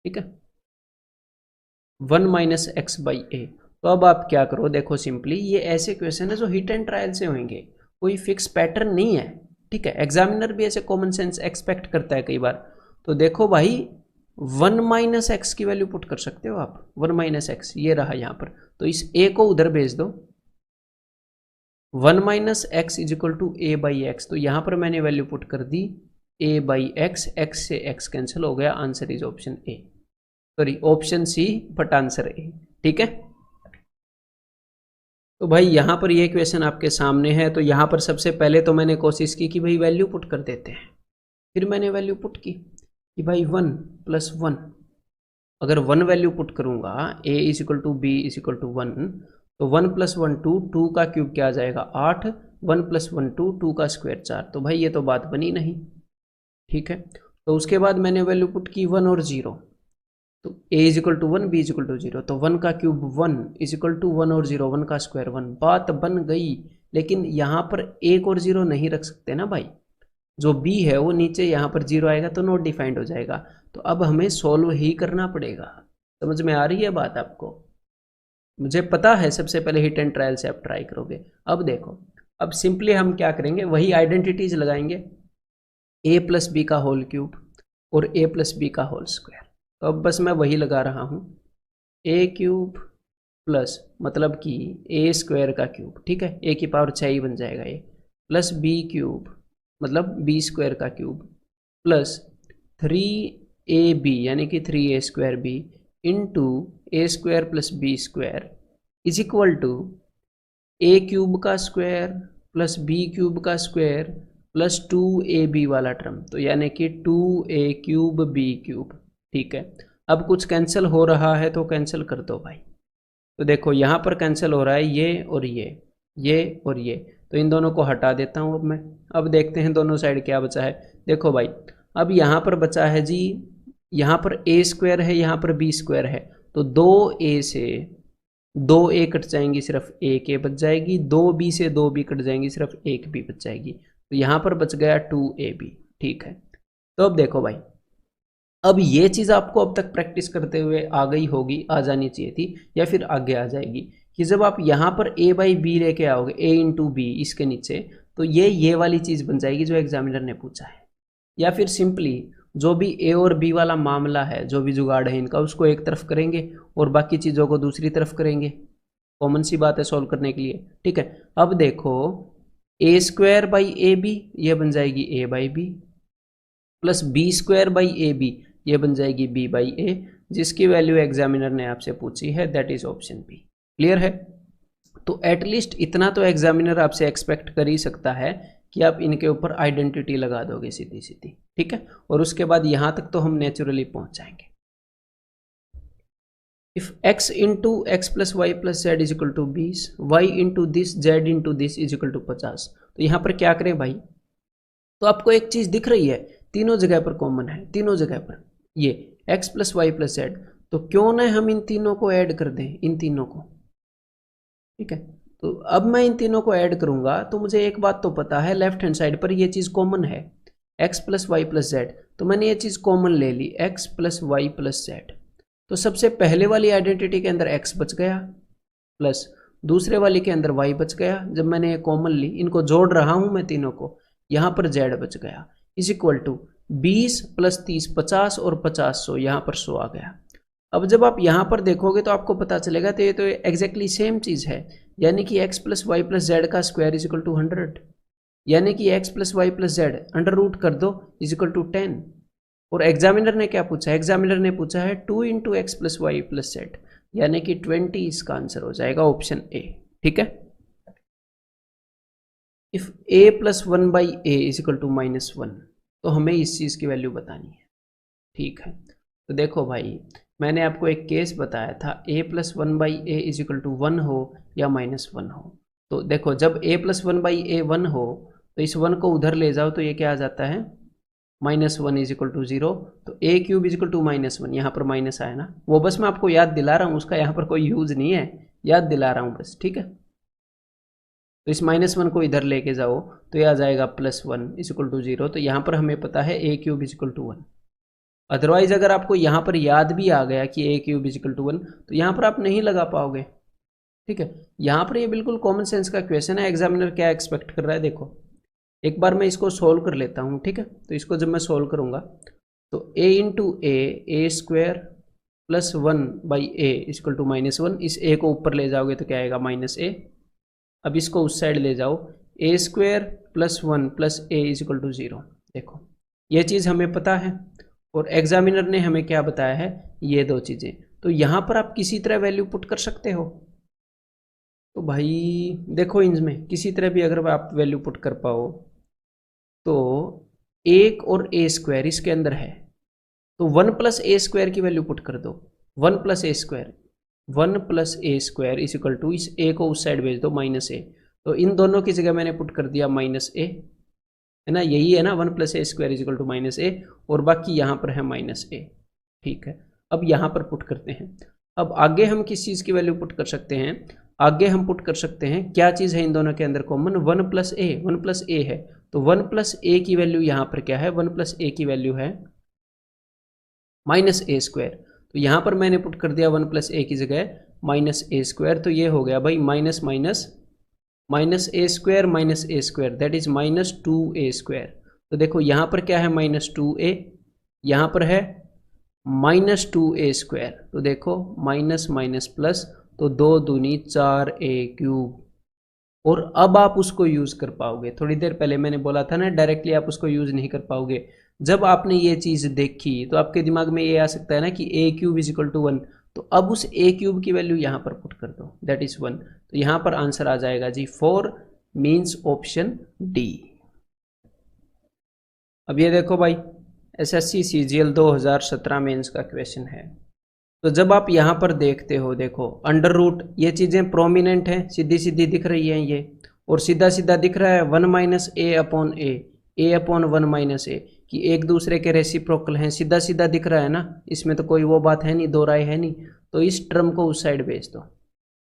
ठीक है, 1 - x/a। तो अब आप क्या करो, देखो सिंपली ये ऐसे क्वेश्चन है जो हिट एंड ट्रायल से होंगे, कोई फिक्स पैटर्न नहीं है। ठीक है, एग्जामिनर भी ऐसे कॉमन सेंस एक्सपेक्ट करता है कई बार। तो देखो भाई 1 - x की वैल्यू पुट कर सकते हो आप, 1 - x ये रहा यहाँ पर, तो इस a को उधर भेज दो, 1 - x is equal to a/x। तो यहाँ पर मैंने वैल्यू पुट कर दी a/x, x से x कैंसिल हो गया, answer is option A, sorry option C, but answer A. ठीक है, तो भाई यहाँ पर ये क्वेश्चन आपके सामने है, तो यहाँ पर सबसे पहले तो मैंने कोशिश की कि भाई वैल्यू पुट कर देते हैं। फिर मैंने वैल्यू पुट की कि भाई 1 + 1, अगर 1 वैल्यू पुट करूँगा a is equal to b is equal to 1, तो 1 + 1 2, 2 का क्यूब क्या आ जाएगा 8, 1 + 1 2, 2 का स्क्वायर 4। तो भाई ये तो बात बनी नहीं। ठीक है, तो उसके बाद मैंने वैल्यू पुट की 1 और 0, तो a is equal to 1, b is equal to 0, तो 1 का क्यूब 1 इज इक्वल टू 1 और 0, 1 का स्क्वायर 1, बात बन गई। लेकिन यहाँ पर 1 और 0 नहीं रख सकते ना भाई, जो बी है वो नीचे यहाँ पर 0 आएगा तो नॉट डिफाइंड हो जाएगा। तो अब हमें सॉल्व ही करना पड़ेगा। समझ में आ रही है बात आपको? मुझे पता है सबसे पहले हिट एंड ट्रायल से आप ट्राई करोगे। अब देखो, अब सिंपली हम क्या करेंगे, वही आइडेंटिटीज लगाएंगे, ए प्लस बी का होल क्यूब और ए प्लस बी का होल स्क्वायर। तो अब बस मैं वही लगा रहा हूँ, ए क्यूब प्लस मतलब कि ए स्क्वायर का क्यूब, ठीक है, ए की पावर 6 ही बन जाएगा ये, प्लस बी क्यूब मतलब बी स्क्वायर का क्यूब प्लस 3ab यानी कि 3a square b into a square plus b square is equal to a cube का स्क्वायर प्लस बी क्यूब का स्क्वायर प्लस 2ab वाला टर्म, तो यानी कि 2a क्यूब बी क्यूब। ठीक है, अब कुछ कैंसिल हो रहा है तो कैंसिल कर दो भाई। तो देखो यहाँ पर कैंसिल हो रहा है ये और ये और ये, तो इन दोनों को हटा देता हूँ अब मैं। अब देखते हैं दोनों साइड क्या बचा है। देखो भाई, अब यहाँ पर बचा है जी, यहाँ पर ए स्क्वायर है, यहाँ पर बी स्क्वायर है, तो 2a से 2a कट जाएंगी, सिर्फ एक ए बच जाएगी, 2b से 2b कट जाएंगी, सिर्फ एक b बच जाएगी, तो यहाँ पर बच गया 2ab। ठीक है, तो अब देखो भाई, अब ये चीज़ आपको अब तक प्रैक्टिस करते हुए आ गई होगी, आ जानी चाहिए थी, या फिर आगे आ जाएगी कि जब आप यहाँ पर a बाई बी लेके आओगे, a इंटू बी इसके नीचे, तो ये वाली चीज़ बन जाएगी जो एग्जामिनर ने पूछा है। या फिर सिंपली जो भी a और b वाला मामला है, जो भी जुगाड़ है इनका, उसको एक तरफ करेंगे और बाकी चीज़ों को दूसरी तरफ करेंगे। कॉमन सी बात है सॉल्व करने के लिए। ठीक है, अब देखो a square by a b ये बन जाएगी a by b plus b square by a b ये बन जाएगी b बाई ए, जिसकी वैल्यू एग्जामिनर ने आपसे पूछी है, that is option B. Clear है? तो एटलीस्ट इतना तो एग्जामिनर आपसे एक्सपेक्ट कर ही सकता है कि आप इनके ऊपर आइडेंटिटी लगा दोगे सीधी सीधी। ठीक है, और उसके बाद यहां तक तो हम नेचुरली पहुंच जाएंगे। If x into x plus y plus z is equal to 20, y into this z into this is equal to 50, तो यहां पर क्या करें भाई? तो आपको एक चीज दिख रही है, तीनों जगह पर कॉमन है, तीनों जगह पर ये x plus y plus z, तो क्यों ना हम इन तीनों को ऐड कर दें, इन तीनों को। ठीक है, तो अब मैं इन तीनों को ऐड करूंगा तो मुझे एक बात तो पता है, लेफ्ट हैंड साइड पर ये चीज कॉमन है, x plus y plus z, तो मैंने ये चीज कॉमन ले ली, x plus y plus z. तो सबसे पहले वाली आइडेंटिटी के अंदर x बच गया, प्लस दूसरे वाली के अंदर y बच गया, जब मैंने ये कॉमन ली, इनको जोड़ रहा हूं मैं तीनों को, यहां पर z बच गया, इज इक्वल टू 20 प्लस 30 50 और 50 100, यहाँ पर 100 आ गया। अब जब आप यहाँ पर देखोगे तो आपको पता चलेगा तो ये तो एग्जैक्टली सेम चीज़ है, यानी कि x plus y plus z का स्क्वायर इज इक्वल टू 100, यानी कि x plus y plus z under root कर दो इज इक्वल टू 10। और एग्जामिनर ने क्या पूछा है? एग्जामिनर ने पूछा है 2 into x plus y plus z, यानी कि 20 इसका आंसर हो जाएगा, ऑप्शन ए। ठीक है, if a plus 1 by a is equal to -1, तो हमें इस चीज़ की वैल्यू बतानी है। ठीक है, तो देखो भाई, मैंने आपको एक केस बताया था, a plus 1 by a is equal to 1 हो या -1 हो। तो देखो, जब a प्लस 1 बाई ए 1 हो तो इस 1 को उधर ले जाओ तो ये क्या आ जाता है, -1 इज इक्वल टू 0, तो a cube is equal to -1, यहाँ पर माइनस आया ना, वो बस मैं आपको याद दिला रहा हूँ, उसका यहाँ पर कोई यूज नहीं है, याद दिला रहा हूँ बस। ठीक है, तो इस -1 को इधर लेके जाओ तो ये आ जाएगा +1 इज इक्वल टू 0, तो यहाँ पर हमें पता है a cube is equal to 1। Otherwise अगर आपको यहाँ पर याद भी आ गया कि a cube is equal to 1, तो यहाँ पर आप नहीं लगा पाओगे। ठीक है, यहाँ पर ये बिल्कुल कॉमन सेंस का क्वेश्चन है, एग्जामिनर क्या एक्सपेक्ट कर रहा है देखो। एक बार मैं इसको सोल्व कर लेता हूँ। ठीक है, तो इसको जब मैं सोल्व करूँगा तो a into a square plus 1 by a is equal to -1, इस a को ऊपर ले जाओगे तो क्या आएगा, -a। अब इसको उस साइड ले जाओ, a square plus 1 plus a is equal to 0। देखो, ये चीज़ हमें पता है और एग्जामिनर ने हमें क्या बताया है, ये दो चीज़ें। तो यहाँ पर आप किसी तरह वैल्यू पुट कर सकते हो। तो भाई देखो, इनमें किसी तरह भी अगर आप वैल्यू पुट कर पाओ तो 1 और ए स्क्वायर इसके अंदर है, तो 1 प्लस ए स्क्वायर की वैल्यू पुट कर दो, 1 plus a square, 1 plus a square is equal to, इस ए को उस साइड भेज दो -a, तो इन दोनों की जगह मैंने पुट कर दिया -a, है ना, यही है ना, 1 plus a square is equal to -a, और बाकी यहाँ पर है -a। ठीक है, अब यहाँ पर पुट करते हैं। अब आगे हम किस चीज़ की वैल्यू पुट कर सकते हैं? आगे हम पुट कर सकते हैं, क्या चीज़ है इन दोनों के अंदर कॉमन, 1 प्लस ए, 1 प्लस ए है, तो 1 प्लस ए की वैल्यू यहाँ पर क्या है, 1 प्लस ए की वैल्यू है माइनस ए स्क्वायर। तो यहाँ पर मैंने पुट कर दिया 1 प्लस ए की जगह माइनस ए स्क्वायर, तो ये हो गया भाई minus minus minus A square that is minus 2a square. तो देखो यहाँ पर क्या है माइनस 2a, यहाँ पर है माइनस 2a स्क्वायर। तो देखो माइनस माइनस प्लस, तो 2 दूनी 4a क्यूब। और अब आप उसको यूज कर पाओगे, थोड़ी देर पहले मैंने बोला था ना डायरेक्टली आप उसको यूज नहीं कर पाओगे। जब आपने ये चीज देखी तो आपके दिमाग में ये आ सकता है ना कि ए क्यूब इज इक्वल टू 1, तो अब उस ए क्यूब की वैल्यू यहाँ पर पुट कर दो दैट इज 1। तो यहाँ पर आंसर आ जाएगा जी 4 मीन्स ऑप्शन डी। अब ये देखो भाई एसएससी सीजीएल 2017 मेंस का क्वेश्चन है। तो जब आप यहाँ पर देखते हो, देखो अंडर रूट, ये चीज़ें प्रोमिनेंट हैं, सीधी सीधी दिख रही हैं ये, और सीधा सीधा दिख रहा है 1 minus a upon A upon 1 minus ए, कि एक दूसरे के रेसिप्रोकल हैं, सीधा सीधा दिख रहा है ना, इसमें तो कोई वो बात है नहीं, दो राय है नहीं। तो इस टर्म को उस साइड भेज दो,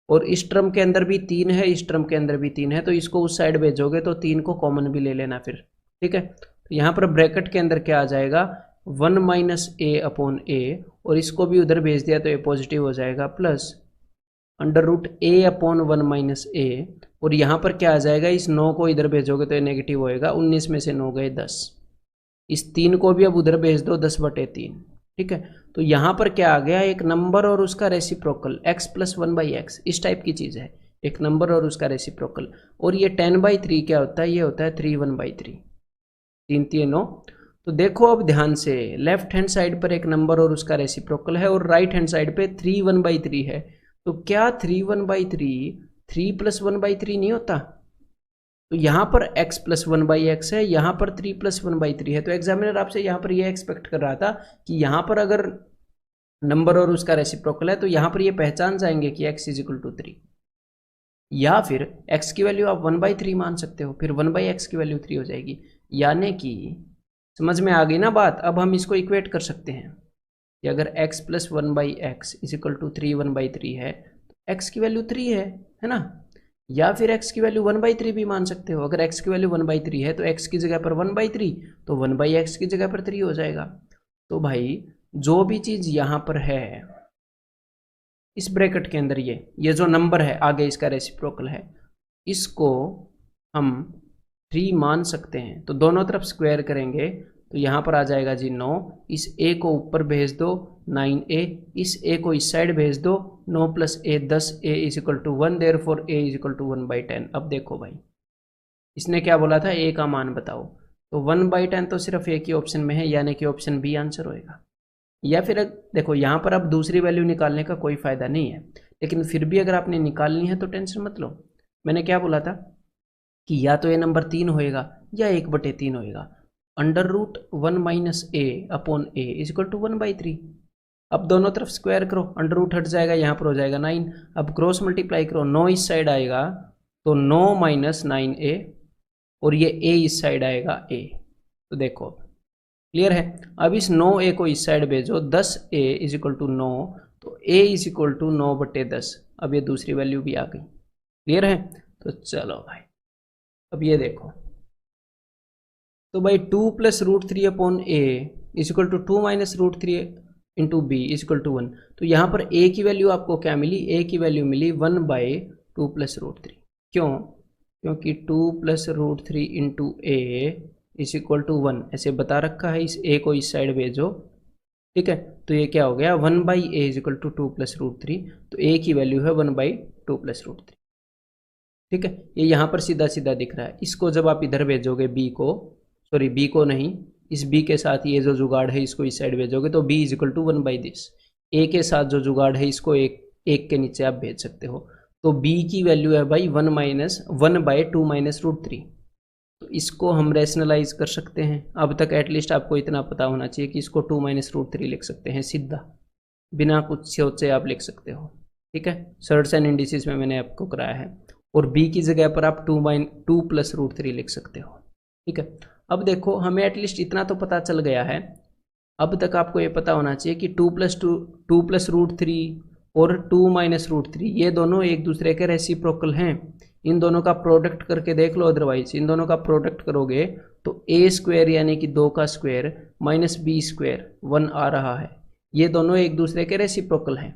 और इस टर्म के अंदर भी 3 है, इस टर्म के अंदर भी 3 है, तो इसको उस साइड भेजोगे तो 3 को कॉमन भी ले लेना फिर, ठीक है। तो यहाँ पर ब्रैकेट के अंदर क्या आ जाएगा 1 माइनस ए अपॉन ए, और इसको भी उधर भेज दिया तो ए पॉजिटिव हो जाएगा, प्लस अंडर रूट ए अपॉन 1 माइनस ए, और यहाँ पर क्या आ जाएगा, इस 9 को इधर भेजोगे तो ये नेगेटिव होएगा, 19 में से 9 गए 10, इस 3 को भी अब उधर भेज दो 10/3, ठीक है। तो यहाँ पर क्या आ गया, एक नंबर और उसका रेसिप्रोकल x प्लस 1/x, इस टाइप की चीज़ है, एक नंबर और उसका रेसिप्रोकल। और ये 10/3 क्या होता है, ये होता है 3 1/3, 3 3 9। तो देखो अब ध्यान से, लेफ्ट हैंड साइड पर एक नंबर और उसका रेसिप्रोकल है, और राइट हैंड साइड पे 3 1/3 है। तो क्या 3 1/3 3 प्लस 1/3 नहीं होता? तो यहाँ पर x प्लस 1/x है, यहाँ पर 3 प्लस 1/3 है। तो एग्जामिनर आपसे यहाँ पर ये एक्सपेक्ट कर रहा था कि यहाँ पर अगर नंबर और उसका रेसिप्रोकल है तो यहाँ पर ये पहचान जाएंगे कि x इज इक्वल टू 3, या फिर x की वैल्यू आप 1/3 मान सकते हो, फिर 1/x की वैल्यू 3 हो जाएगी। यानी कि समझ में आ गई ना बात। अब हम इसको इक्वेट कर सकते हैं कि अगर x plus 1/x is equal to 3 1/3 है, तो x की वैल्यू 3 है ना। या फिर x की वैल्यू 1/3 भी मान सकते हो। अगर x की वैल्यू 1/3 है तो x की जगह पर 1/3, तो 1/x की जगह पर 3 हो जाएगा। तो भाई जो भी चीज़ यहाँ पर है इस ब्रैकेट के अंदर, ये जो नंबर है आगे इसका रेसिप्रोकल है, इसको हम 3 मान सकते हैं। तो दोनों तरफ स्क्वायर करेंगे तो यहाँ पर आ जाएगा जी 9, इस a को ऊपर भेज दो 9a, इस a को इस साइड भेज दो 9 plus a 10, a is equal to 1, therefore a is equal to 1/10। अब देखो भाई इसने क्या बोला था, a का मान बताओ, तो 1/10 तो सिर्फ a की ऑप्शन में है, यानी कि ऑप्शन बी आंसर होएगा। या फिर देखो यहाँ पर अब दूसरी वैल्यू निकालने का कोई फायदा नहीं है, लेकिन फिर भी अगर आपने निकालनी है तो टेंशन मत लो। मैंने क्या बोला था कि या तो ये नंबर 3 होएगा या 1/3 होएगा। Under root 1 minus a upon a is equal to 1/3। अब दोनों तरफ स्क्वायर करो, अंडर रूट हट जाएगा, यहाँ पर हो जाएगा 9। अब क्रॉस मल्टीप्लाई करो, 9 इस साइड आएगा तो 9 माइनस 9a, और ये a इस साइड आएगा a। तो देखो क्लियर है। अब इस 9a को इस साइड भेजो, 10a इज इक्वल टू 9, तो a इज इक्वल टू 9/10। अब ये दूसरी वैल्यू भी आ गई, क्लियर है। तो चलो भाई अब ये देखो, तो भाई 2 plus root 3 upon a is equal to 2 minus root 3 into b is equal to 1। तो यहाँ पर a की वैल्यू आपको क्या मिली, a की वैल्यू मिली 1/2 प्लस रूट 3। क्यों? क्योंकि 2 plus root 3 into a is equal to 1 ऐसे बता रखा है। इस a को इस साइड भेजो, ठीक है। तो ये क्या हो गया 1/a is equal to 2 plus root 3, तो a की वैल्यू है 1/2 प्लस रूट 3, ठीक है। ये यहाँ पर सीधा सीधा दिख रहा है। इसको जब आप इधर भेजोगे b को नहीं, इस b के साथ ये जो जुगाड़ है इसको इस साइड भेजोगे तो b is equal to 1/this। a के साथ जो जुगाड़ है इसको एक के नीचे आप भेज सकते हो। तो b की वैल्यू है भाई 1/2 माइनस रूट 3। तो इसको हम रैशनलाइज कर सकते हैं। अब तक एटलीस्ट आपको इतना पता होना चाहिए कि इसको 2 माइनस रूट 3 लिख सकते हैं, सीधा बिना कुछ सोचे आप लिख सकते हो, ठीक है। सर्ट्स एंड इंडिसेस में मैंने आपको कराया है। और b की जगह पर आप 2 प्लस रूट 3 लिख सकते हो, ठीक है। अब देखो हमें एटलीस्ट इतना तो पता चल गया है। अब तक आपको ये पता होना चाहिए कि 2 प्लस रूट 3 और 2 माइनस रूट 3 ये दोनों एक दूसरे के रेसिप्रोकल हैं। इन दोनों का प्रोडक्ट करके देख लो, अदरवाइज इन दोनों का प्रोडक्ट करोगे तो ए स्क्वायर यानी कि 2 का स्क्वायर माइनस बी स्क्वायर 1 आ रहा है। ये दोनों एक दूसरे के रेसिप्रोकल हैं।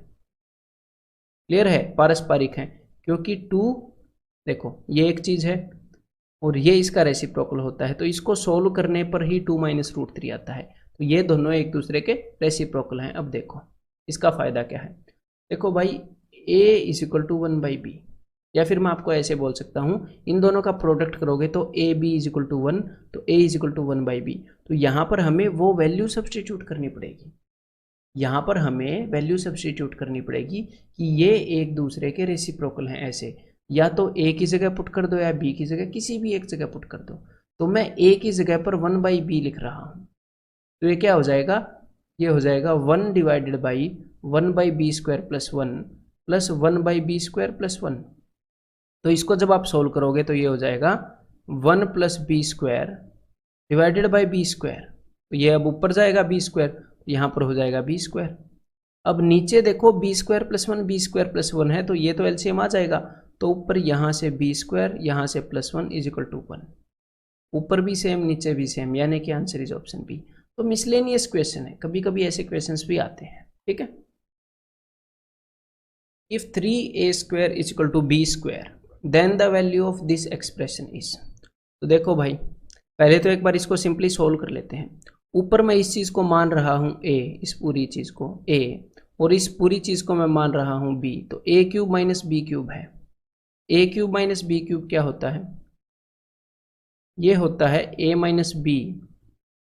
क्लियर है, पारस्परिक हैं, क्योंकि 2 देखो ये एक चीज है और ये इसका रेसिप्रोकल होता है, तो इसको सोल्व करने पर ही 2 माइनस रूट 3 आता है। तो ये दोनों एक दूसरे के रेसिप्रोकल हैं। अब देखो इसका फायदा क्या है। देखो भाई a is equal to 1/b, या फिर मैं आपको ऐसे बोल सकता हूँ, इन दोनों का प्रोडक्ट करोगे तो a b is equal to 1, तो a is equal to 1/b। तो यहाँ पर हमें वो वैल्यू सब्सटीट्यूट करनी पड़ेगी, यहाँ पर हमें वैल्यू सब्सटीट्यूट करनी पड़ेगी कि ये एक दूसरे के रेसिप्रोकल हैं। ऐसे या तो a की जगह पुट कर दो या b की जगह, किसी भी एक जगह पुट कर दो। तो मैं a की जगह पर 1/b लिख रहा हूँ, तो ये क्या हो जाएगा, ये हो जाएगा 1 divided by 1/b square plus 1 plus 1/b square plus 1। तो इसको जब आप सोल्व करोगे तो ये हो जाएगा 1 plus b square divided by b square. तो ये अब ऊपर जाएगा बी स्क्वायर, तो यहाँ पर हो जाएगा बी स्क्वायर। अब नीचे देखो b square plus 1 b square plus 1 है, तो ये तो एलसीएम आ जाएगा। तो ऊपर यहाँ से बी स्क्वायर यहाँ से प्लस 1 इज इक्वल टू 1। ऊपर भी सेम नीचे भी सेम, यानी कि आंसर इज ऑप्शन बी। तो मिसलेनियस क्वेश्चन है, कभी कभी ऐसे क्वेश्चंस भी आते हैं। ठीक है, if 3a square is equal to b square then the value of this expression is. तो देखो भाई पहले तो एक बार इसको सिंपली सोल्व कर लेते हैं। ऊपर मैं इस चीज को मान रहा हूं a, इस पूरी चीज को a, और इस पूरी चीज को मैं मान रहा हूं b, तो a cube minus b cube है। a cube minus b cube क्या होता है, ये होता है a minus b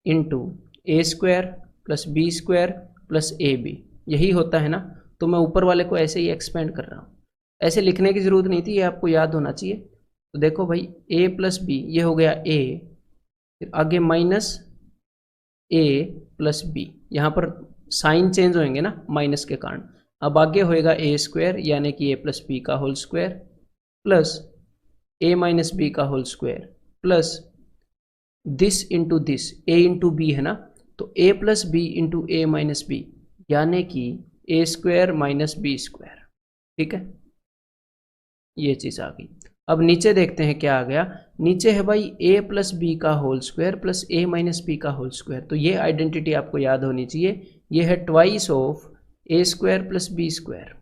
into a square plus b square plus a b, यही होता है ना। तो मैं ऊपर वाले को ऐसे ही एक्सपेंड कर रहा हूँ, ऐसे लिखने की जरूरत नहीं थी, ये आपको याद होना चाहिए। तो देखो भाई a प्लस बी, ये हो गया a, फिर आगे माइनस a प्लस बी, यहाँ पर साइन चेंज होंगे ना माइनस के कारण। अब आगे होएगा a स्क्वायर यानी कि a प्लस बी का whole square plus a minus b का whole square plus this into this, a into b है ना, तो a plus b into a minus b, यानी कि a square minus b square. ठीक है, ये चीज आ गई। अब नीचे देखते हैं क्या आ गया। नीचे है भाई a प्लस बी का whole square plus a minus b का होल स्क्वायर, तो ये आइडेंटिटी आपको याद होनी चाहिए, ये है twice of a square plus b square.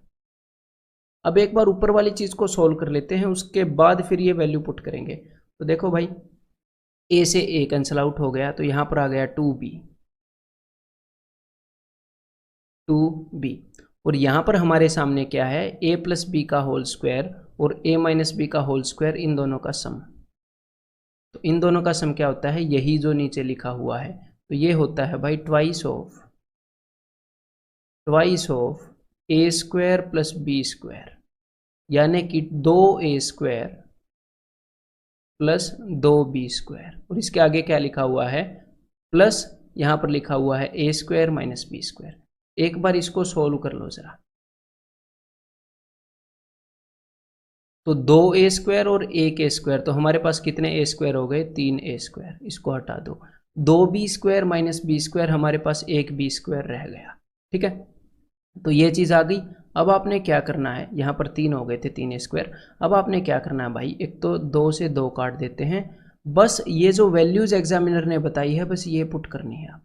अब एक बार ऊपर वाली चीज को सोल्व कर लेते हैं, उसके बाद फिर ये वैल्यू पुट करेंगे। तो देखो भाई a से a कैंसिल आउट हो गया, तो यहां पर आ गया 2b, और यहां पर हमारे सामने क्या है, a प्लस बी का होल स्क्वायर और a माइनस बी का होल स्क्वायर, इन दोनों का सम। तो इन दोनों का सम क्या होता है, यही जो नीचे लिखा हुआ है। तो ये होता है भाई twice of a square plus b square, यानी कि 2a square plus 2b square, और इसके आगे क्या लिखा हुआ है, प्लस यहां पर लिखा हुआ है a square minus b square. एक बार इसको सोल्व कर लो जरा। तो 2a स्क्वायर और 1a स्क्वायर, तो हमारे पास कितने a स्क्वायर हो गए, 3a स्क्वायर, इसको हटा दो। 2b square minus b square, हमारे पास 1b स्क्वायर रह गया। ठीक है, तो ये चीज आ गई। अब आपने क्या करना है, यहाँ पर 3 हो गए थे, 3a स्क्वायर। अब आपने क्या करना है भाई, एक तो 2 से 2 काट देते हैं, बस ये जो वैल्यूज एग्जामिनर ने बताई है बस ये पुट करनी है आप।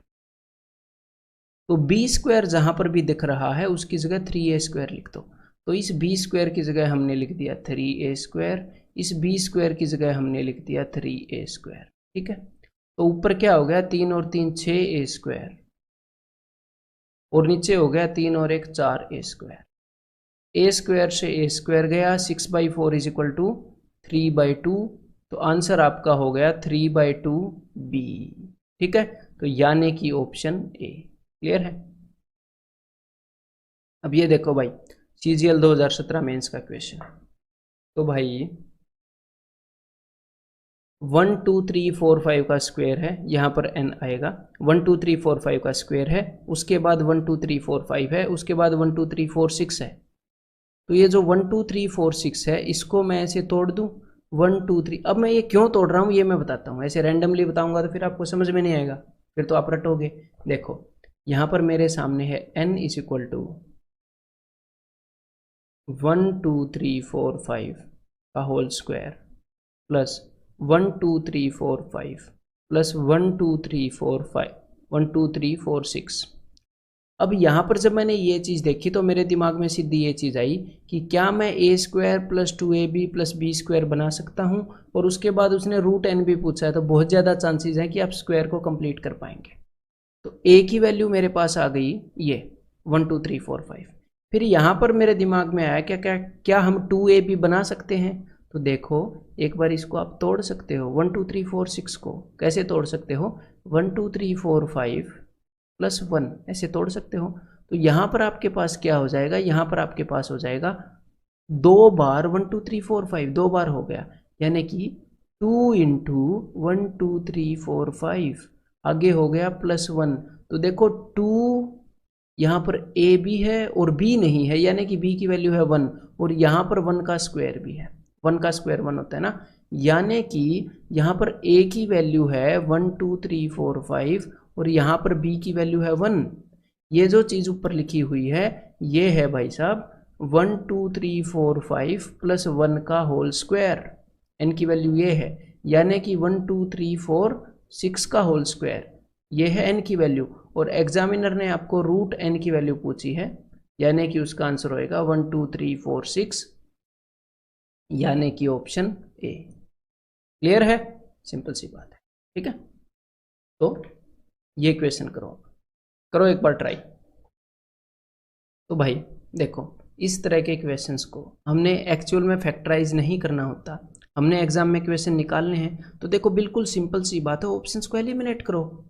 तो बी स्क्वायर जहां पर भी दिख रहा है उसकी जगह 3a स्क्वायर लिख दो। तो इस बी स्क्वायर की जगह हमने लिख दिया 3a स्क्वायर, इस बी स्क्वायर की जगह हमने लिख दिया 3a स्क्वायर। ठीक है, तो ऊपर क्या हो गया, 3 और 3 6a स्क्वायर, और नीचे हो गया 3 और 1 4a स्क्वायर। a स्क्वायर से a स्क्वायर गया, 6/4 इज इक्वल टू 3/2, तो आंसर आपका हो गया 3/2b। ठीक है, तो यानी कि ऑप्शन ए। क्लियर है। अब ये देखो भाई CGL 2017 मेंस का क्वेश्चन। तो भाई 1 2 3 4 5 का स्क्वायर है, यहाँ पर n आएगा। 1 2 3 4 5 का स्क्वायर है, उसके बाद 1 2 3 4 5 है, उसके बाद 1 2 3 4 6 है। तो ये जो 1 2 3 4 6 है, इसको मैं ऐसे तोड़ दूं 1 2 3। अब मैं ये क्यों तोड़ रहा हूँ ये मैं बताता हूँ, ऐसे रैंडमली बताऊंगा तो फिर आपको समझ में नहीं आएगा, फिर तो आप रटोगे। देखो यहाँ पर मेरे सामने है n इज इक्वल टू 1 2 3 4 5, का होल स्क्वायर प्लस 1 2 3 4 5 प्लस 1 2 3 4 5 1 2 3 4 6। अब यहाँ पर जब मैंने ये चीज़ देखी तो मेरे दिमाग में सीधी ये चीज़ आई कि क्या मैं a square plus 2ab plus b square बना सकता हूँ, और उसके बाद उसने रूट n भी पूछा है, तो बहुत ज़्यादा चांसेस हैं कि आप स्क्वायर को कंप्लीट कर पाएंगे। तो a की वैल्यू मेरे पास आ गई ये 1 2 3 4 5। फिर यहाँ पर मेरे दिमाग में आया क्या हम 2ab बना सकते हैं? तो देखो एक बार इसको आप तोड़ सकते हो, 1 2 3 4 6 को कैसे तोड़ सकते हो, 1 2 3 4 5 प्लस 1 ऐसे तोड़ सकते हो। तो यहाँ पर आपके पास क्या हो जाएगा, यहाँ पर आपके पास हो जाएगा 2 बार 1 2 3 4 5, 2 बार हो गया, यानी कि 2 इंटू 1 2 3 4 5 आगे हो गया प्लस 1। तो देखो 2 यहाँ पर ए भी है और बी नहीं है, यानी कि बी की वैल्यू है 1, और यहाँ पर 1 का स्क्वायर भी है, 1 का स्क्वायर 1 होता है ना, यानी कि यहाँ पर ए की वैल्यू है 1 2 3 4 5 और यहाँ पर b की वैल्यू है 1। ये जो चीज़ ऊपर लिखी हुई है ये है भाई साहब 1 2 3 4 5 प्लस 1 का होल स्क्वायर, n की वैल्यू ये है, यानी कि 1 2 3 4 6 का होल स्क्वायर, ये है n की वैल्यू, और एग्जामिनर ने आपको रूट n की वैल्यू पूछी है, यानी कि उसका आंसर होएगा 1 2 3 4 6, यानी कि ऑप्शन ए। क्लियर है, सिंपल सी बात है, ठीक है। तो ये क्वेश्चन करो एक बार ट्राई। तो भाई देखो इस तरह के क्वेश्चंस को हमने एक्चुअल में फैक्टराइज नहीं करना होता, हमने एग्जाम में क्वेश्चन निकालने हैं। तो देखो बिल्कुल सिंपल सी बात है, ऑप्शंस को एलिमिनेट करो।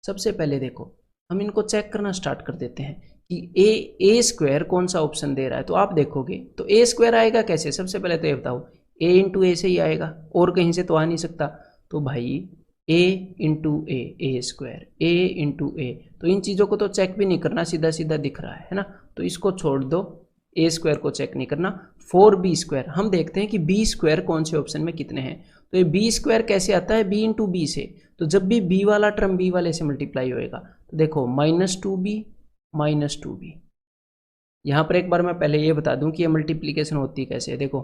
सबसे पहले देखो हम इनको चेक करना स्टार्ट कर देते हैं कि ए स्क्वायर कौन सा ऑप्शन दे रहा है। तो आप देखोगे तो ए स्क्वायर आएगा कैसे, सबसे पहले तो ये बताओ, ए इंटू ए से ही आएगा, और कहीं से तो आ नहीं सकता। तो भाई a into a square, a into a, तो इन चीज़ों को तो चेक भी नहीं करना, सीधा सीधा दिख रहा है ना, तो इसको छोड़ दो, ए स्क्वायर को चेक नहीं करना। 4b स्क्वायर, हम देखते हैं कि b स्क्वायर कौन से ऑप्शन में कितने हैं। तो ये b स्क्वायर कैसे आता है, b इंटू बी से, तो जब भी b वाला टर्म b वाले से मल्टीप्लाई होएगा, तो देखो -2b, यहाँ पर एक बार मैं पहले ये बता दूं कि ये मल्टीप्लीकेशन होती कैसे है। देखो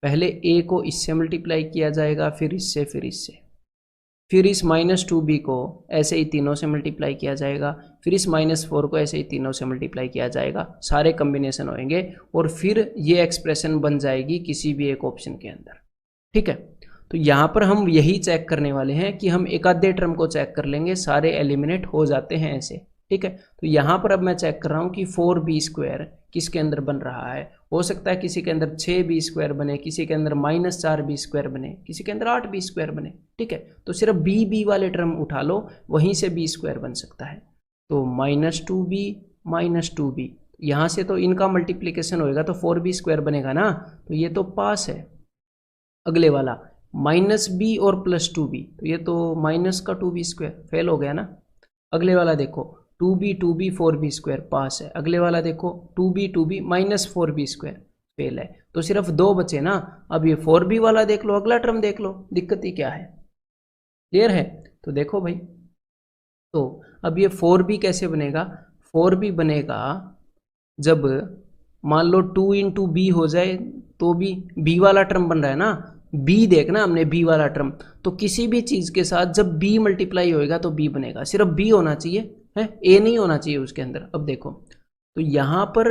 पहले a को इससे मल्टीप्लाई किया जाएगा, फिर इससे, फिर इससे, फिर इस -2b को ऐसे ही तीनों से मल्टीप्लाई किया जाएगा, फिर इस -4 को ऐसे ही तीनों से मल्टीप्लाई किया जाएगा, सारे कम्बिनेशन होंगे और फिर ये एक्सप्रेशन बन जाएगी किसी भी एक ऑप्शन के अंदर, ठीक है। तो यहाँ पर हम यही चेक करने वाले हैं कि हम एक आधे टर्म को चेक कर लेंगे, सारे एलिमिनेट हो जाते हैं ऐसे, ठीक है। तो यहाँ पर अब मैं चेक कर रहा हूँ कि 4b स्क्वायर किसके अंदर बन रहा है। हो सकता है किसी के अंदर 6b स्क्वायर बने, किसी के अंदर -4b स्क्वायर बने, किसी के अंदर 8b स्क्वायर बने, ठीक है। तो सिर्फ b वाले टर्म उठा लो, वहीं से b स्क्वायर बन सकता है। तो -2b, यहाँ से तो इनका मल्टीप्लीकेशन होएगा तो 4b स्क्वायर बनेगा ना, तो ये तो पास है। अगले वाला -b और +2b, तो ये तो माइनस का 2b स्क्वायर, फेल हो गया ना। अगले वाला देखो 2b 4b स्क्वायर, पास है। अगले वाला देखो 2b -4b स्क्वायर, फेल है। तो सिर्फ 2 बचे ना, अब ये 4b वाला देख लो, अगला टर्म देख लो, दिक्कत ही क्या है। क्लियर है। तो देखो भाई, तो अब ये 4b कैसे बनेगा, 4b बनेगा जब मान लो 2 इंटू बी हो जाए, तो भी b वाला टर्म बन रहा है ना, b देखना हमने, b वाला टर्म, तो किसी भी चीज के साथ जब b मल्टीप्लाई होएगा तो b बनेगा, सिर्फ b होना चाहिए है, a नहीं होना चाहिए उसके अंदर। अब देखो तो यहाँ पर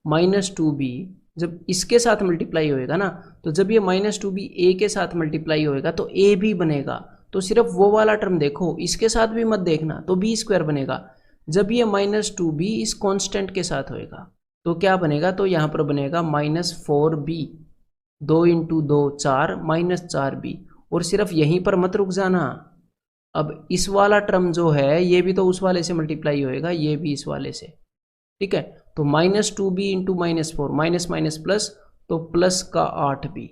-2b जब इसके साथ मल्टीप्लाई होएगा ना, तो जब ये -2b a के साथ मल्टीप्लाई होएगा तो a भी बनेगा, तो सिर्फ वो वाला टर्म देखो, इसके साथ भी मत देखना, तो b स्क्वायर बनेगा। जब ये -2b इस कांस्टेंट के साथ होएगा तो क्या बनेगा, तो यहाँ पर बनेगा -4b, 2 इंटू 2 4, -4b, और सिर्फ यहीं पर मत रुक जाना। अब इस वाला टर्म जो है ये भी तो उस वाले से मल्टीप्लाई होएगा, ये भी इस वाले से, ठीक है। तो -2b into -4, minus minus plus, तो प्लस का 8b,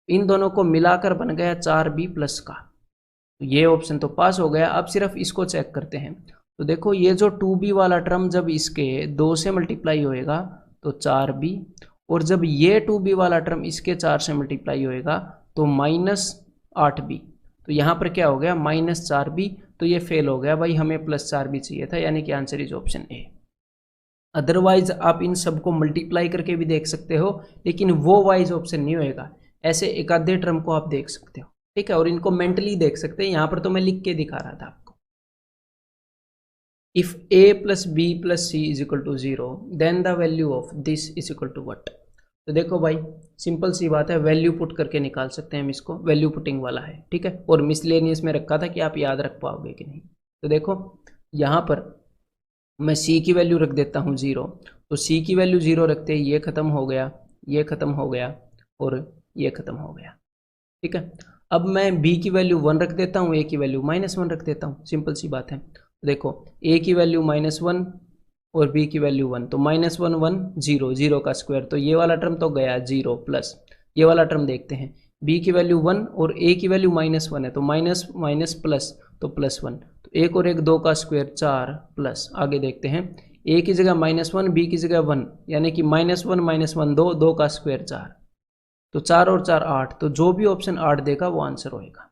इन दोनों को मिलाकर बन गया 4b प्लस का। तो ये ऑप्शन तो पास हो गया। अब सिर्फ इसको चेक करते हैं। तो देखो ये जो 2b वाला टर्म जब इसके 2 से मल्टीप्लाई होएगा तो 4b, और जब ये 2b वाला टर्म इसके 4 से मल्टीप्लाई होएगा तो -8b, तो यहाँ पर क्या हो गया, -4b, तो ये फेल हो गया भाई, हमें +4b चाहिए था, यानी कि answer is option A. Otherwise आप इन सबको मल्टीप्लाई करके भी देख सकते हो, लेकिन वो वाइज ऑप्शन नहीं होएगा, ऐसे एक आधे टर्म को आप देख सकते हो, ठीक है, और इनको मेंटली देख सकते हैं। यहां पर तो मैं लिख के दिखा रहा था आपको। If a plus b plus c is equal to 0 then the value of this is equal to what. तो देखो भाई सिंपल सी बात है, वैल्यू पुट करके निकाल सकते हैं हम इसको, वैल्यू पुटिंग वाला है, ठीक है। और मिसलेनियस में रखा था कि आप याद रख पाओगे कि नहीं। तो देखो यहाँ पर मैं c की वैल्यू रख देता हूँ 0, तो c की वैल्यू 0 रखते ही ये खत्म हो गया, ये खत्म हो गया और ये खत्म हो गया, ठीक है। अब मैं b की वैल्यू 1 रख देता हूँ, a की वैल्यू -1 रख देता हूँ, सिंपल सी बात है। देखो a की वैल्यू -1 और b की वैल्यू 1, तो -1 1 0, 0 का स्क्वायर, तो ये वाला टर्म तो गया 0 प्लस ये वाला टर्म देखते हैं, b की वैल्यू 1 और a की वैल्यू -1 है, तो माइनस माइनस प्लस तो +1, तो 1 और 1 2 का स्क्वायर 4 प्लस आगे देखते हैं, a की जगह -1 b की जगह 1, यानी कि -1 -1 2, 2 का स्क्वायर 4, तो 4 और 4 8, तो जो भी ऑप्शन 8 देगा वो आंसर होएगा।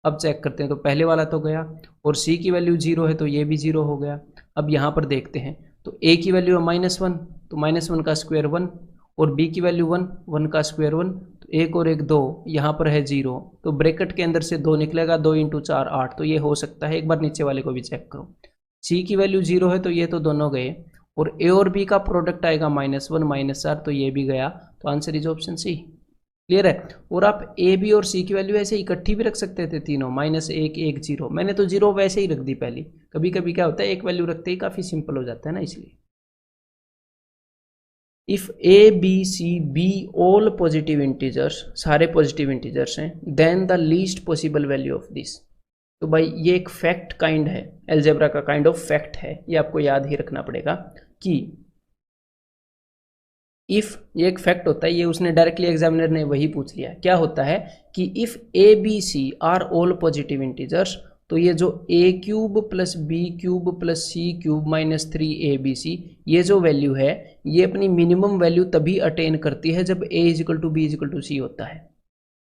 अब चेक करते हैं, तो पहले वाला तो गया और c की वैल्यू 0 है तो ये भी 0 हो गया। अब यहाँ पर देखते हैं, तो a की वैल्यू है -1, तो -1 का स्क्वायर 1 और b की वैल्यू 1, 1 का स्क्वायर 1, तो 1 और 1 2, यहाँ पर है 0, तो ब्रैकेट के अंदर से 2 निकलेगा, 2 × 4 8, तो ये हो सकता है। एक बार नीचे वाले को भी चेक करो, c की वैल्यू 0 है तो ये तो दोनों गए, और a और b का प्रोडक्ट आएगा -1 -4, तो ये भी गया, तो answer is option c. Clear है। और आप ए बी और सी की वैल्यू ऐसे इकट्ठी भी रख सकते थे तीनों, -1 1 0, मैंने तो 0 वैसे ही रख दी पहली। कभी कभी क्या होता है एक वैल्यू रखते ही काफी सिंपल हो जाता है ना, इसलिए। If a b c be all positive integers, सारे पॉजिटिव इंटीजर्स हैं, then the least possible value of this. तो भाई ये एक फैक्ट काइंड है, एल्जेब्रा का काइंड ऑफ फैक्ट है, ये आपको याद ही रखना पड़ेगा कि इफ, ये एक फैक्ट होता है, ये उसने डायरेक्टली एग्जामिनर ने वही पूछ लिया। क्या होता है कि if a b c are all positive integers, तो ये जो a³ + b³ + c³ -3 abc, ये जो वैल्यू है ये अपनी मिनिमम वैल्यू तभी अटेन करती है जब a = b = c होता है।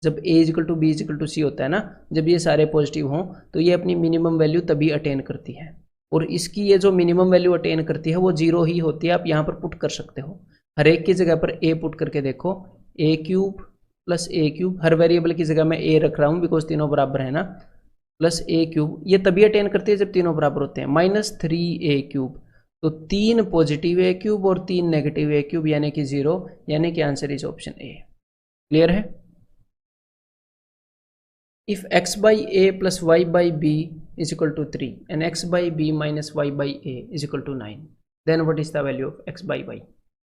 जब a = b = c होता है ना, जब ये सारे पॉजिटिव हों तो ये अपनी मिनिमम वैल्यू तभी अटेन करती है। और इसकी ये जो मिनिमम वैल्यू अटेन करती है वो 0 ही होती है। आप यहाँ पर पुट कर सकते हो, हर एक की जगह पर a पुट करके देखो, a³ + a³, हर वेरिएबल की जगह मैं a रख रहा हूँ बिकॉज तीनों बराबर है ना, प्लस a³, ये तभी अटेन करती है जब तीनों बराबर होते हैं, -3 a³, तो 3 पॉजिटिव a³ और 3 नेगेटिव a³ यानी कि 0, यानी कि answer is option a. Clear है। If x/a + y/b = 3 and x/b - y/a = 9, then what is the value of x/y।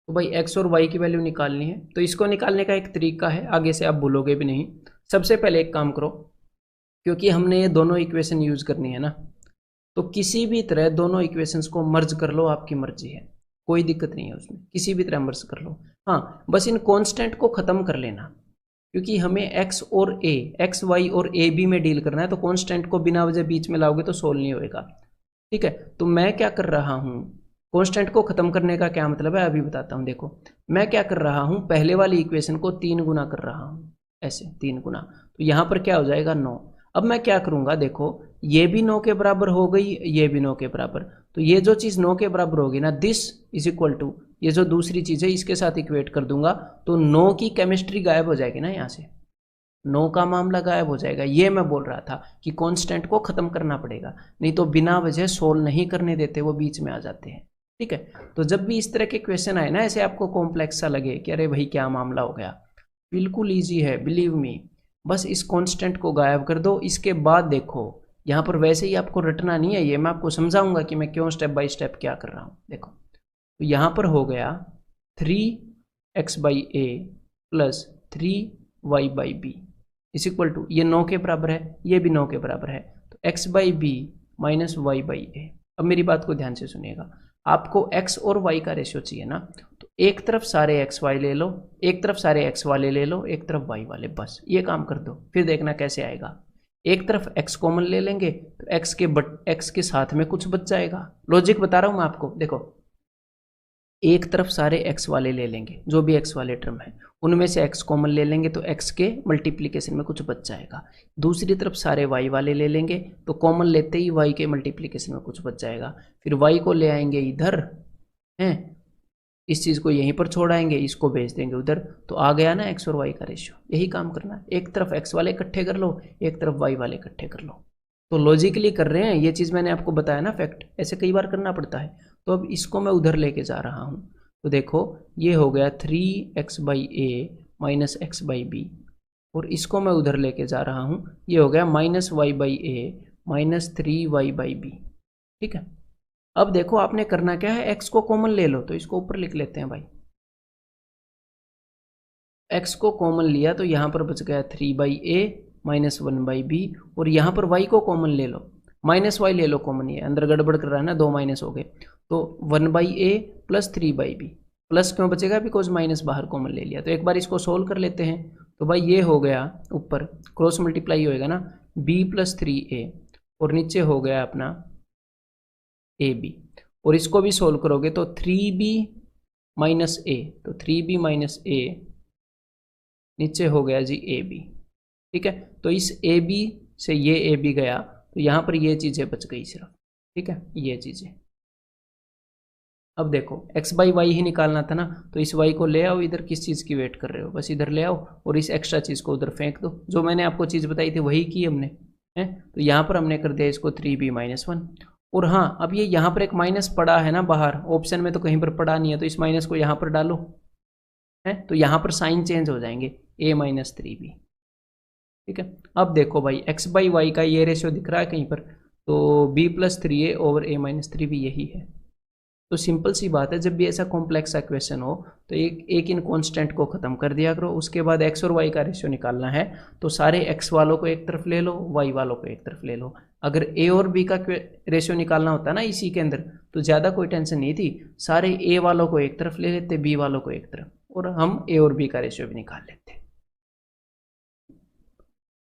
तो भाई x और y की वैल्यू निकालनी है, तो इसको निकालने का एक तरीका है, आगे से आप भूलोगे भी नहीं। सबसे पहले एक काम करो, क्योंकि हमने ये दोनों इक्वेशन यूज करनी है ना, तो किसी भी तरह दोनों इक्वेशंस को मर्ज कर लो, आपकी मर्जी है, कोई दिक्कत नहीं है उसमें, किसी भी तरह मर्ज कर लो। हाँ बस इन कांस्टेंट को खत्म कर लेना, क्योंकि हमें x और a, x y और a b में डील करना है, तो कांस्टेंट को बिना वजह बीच में लाओगे तो सोल्व नहीं होएगा। ठीक है, तो मैं क्या कर रहा हूँ, कांस्टेंट को खत्म करने का क्या मतलब है अभी बताता हूँ। देखो मैं क्या कर रहा हूँ, पहले वाली इक्वेशन को 3 गुना कर रहा हूँ, ऐसे 3 गुना, तो यहाँ पर क्या हो जाएगा 9। अब मैं क्या करूंगा, देखो ये भी 9 के बराबर हो गई, ये भी 9 के बराबर, तो ये जो चीज़ 9 के बराबर होगी ना, दिस इज इक्वल टू, ये जो दूसरी चीज़ है इसके साथ इक्वेट कर दूंगा, तो 9 की केमिस्ट्री गायब हो जाएगी ना, यहाँ से 9 का मामला गायब हो जाएगा। ये मैं बोल रहा था कि कांस्टेंट को खत्म करना पड़ेगा, नहीं तो बिना वजह सोल्व नहीं करने देते, वो बीच में आ जाते हैं। ठीक है, तो जब भी इस तरह के क्वेश्चन आए ना, ऐसे आपको कॉम्प्लेक्स सा लगे कि अरे भाई क्या मामला हो गया, बिल्कुल ईजी है, बिलीव मी, बस इस कांस्टेंट को गायब कर दो। इसके बाद देखो यहाँ पर वैसे ही आपको रटना नहीं है, ये मैं आपको समझाऊंगा कि मैं क्यों स्टेप बाय स्टेप क्या कर रहा हूँ। देखो तो यहाँ पर हो गया 3x/a + 3y/b is equal to, ये 9 के बराबर है, ये भी 9 के बराबर है, तो x/b - y/a। अब मेरी बात को ध्यान से सुनिएगा, आपको x और y का रेशियो चाहिए ना, तो एक तरफ सारे x y ले लो, एक तरफ सारे x वाले ले लो, एक तरफ y वाले, बस ये काम कर दो, फिर देखना कैसे आएगा। एक तरफ x कॉमन ले लेंगे तो x के साथ में कुछ बच जाएगा। लॉजिक बता रहा हूं मैं आपको, देखो एक तरफ सारे x वाले ले लेंगे, जो भी x वाले टर्म है उनमें से x कॉमन ले लेंगे तो x के मल्टीप्लिकेशन में कुछ बच जाएगा। दूसरी तरफ सारे y वाले ले लेंगे तो कॉमन लेते ही y के मल्टीप्लिकेशन में कुछ बच जाएगा। फिर y को ले आएंगे इधर हैं, इस चीज़ को यहीं पर छोड़ आएंगे, इसको भेज देंगे उधर, तो आ गया ना एक्स और वाई का रेशियो। यही काम करना है, एक तरफ एक्स वाले इकट्ठे कर लो, एक तरफ वाई वाले इकट्ठे कर लो। तो लॉजिकली कर रहे हैं, ये चीज़ मैंने आपको बताया ना फैक्ट, ऐसे कई बार करना पड़ता है। तो अब इसको मैं उधर लेके जा रहा हूँ, तो देखो ये हो गया 3x/a माइनस x/b, और इसको मैं उधर लेके जा रहा हूँ, ये हो गया -y/a माइनस 3y/b। ठीक है, अब देखो आपने करना क्या है, x को कॉमन ले लो, तो इसको ऊपर लिख लेते हैं भाई। x को कॉमन लिया तो यहाँ पर बच गया 3/a माइनस 1/b, और यहाँ पर y को कॉमन ले लो, माइनस वाई ले लो कॉमन, ये अंदर गड़बड़ कर रहा है ना, 2 माइनस हो गए, तो 1/a प्लस 3/b, प्लस क्यों बचेगा, बिकॉज माइनस बाहर कॉमन ले लिया। तो एक बार इसको सोल्व कर लेते हैं, तो भाई ये हो गया ऊपर क्रॉस मल्टीप्लाई होएगा ना, b प्लस 3a, और नीचे हो गया अपना ab, और इसको भी सोल्व करोगे तो 3b माइनस a, तो 3b माइनस a नीचे हो गया जी ab। ठीक है, तो इस ab से ये ab गया, तो यहाँ पर ये चीज़ें बच गई सिर्फ। ठीक है, ये चीज़ें। अब देखो x/y ही निकालना था ना, तो इस y को ले आओ इधर, किस चीज़ की वेट कर रहे हो, बस इधर ले आओ, और इस एक्स्ट्रा चीज़ को उधर फेंक दो, जो मैंने आपको चीज़ बताई थी वही की हमने है। तो यहाँ पर हमने कर दिया इसको 3b माइनस 1, और हाँ अब ये यहाँ पर एक माइनस पड़ा है ना बाहर, ऑप्शन में तो कहीं पर पड़ा नहीं है, तो इस माइनस को यहाँ पर डालो है, तो यहाँ पर साइन चेंज हो जाएंगे, a माइनस 3b। ठीक है, अब देखो भाई x/y का ये रेशियो दिख रहा है कहीं पर, तो b plus 3a over a minus 3b यही है। तो सिंपल सी बात है, जब भी ऐसा कॉम्प्लेक्स सा क्वेश्चन हो तो एक इन कांस्टेंट को खत्म कर दिया करो, उसके बाद x और y का रेशियो निकालना है, तो सारे x वालों को एक तरफ ले लो, y वालों को एक तरफ ले लो। अगर a और b का रेशियो निकालना होता ना इसी के अंदर, तो ज़्यादा कोई टेंशन नहीं थी, सारे a वालों को एक तरफ ले लेते, b वालों को एक तरफ, और हम a और b का रेशियो भी निकाल लेते।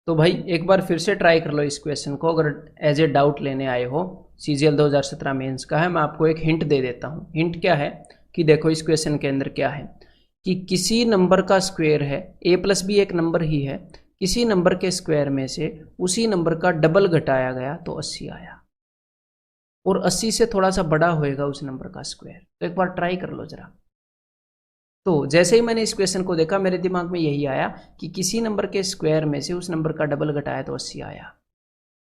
तो भाई एक बार फिर से ट्राई कर लो इस क्वेश्चन को, अगर एज ए डाउट लेने आए हो, CGL 2017 मेंस का है। मैं आपको एक हिंट दे देता हूँ। हिंट क्या है कि देखो इस क्वेश्चन के अंदर क्या है कि किसी नंबर का स्क्वायर है, a प्लस बी एक नंबर ही है, किसी नंबर के स्क्वायर में से उसी नंबर का डबल घटाया गया तो 80 आया, और 80 से थोड़ा सा बड़ा होएगा उस नंबर का स्क्वायर। तो एक बार ट्राई कर लो जरा। तो जैसे ही मैंने इस क्वेश्चन को देखा, मेरे दिमाग में यही आया कि किसी नंबर के स्क्वायर में से उस नंबर का डबल घटाया तो 80 आया।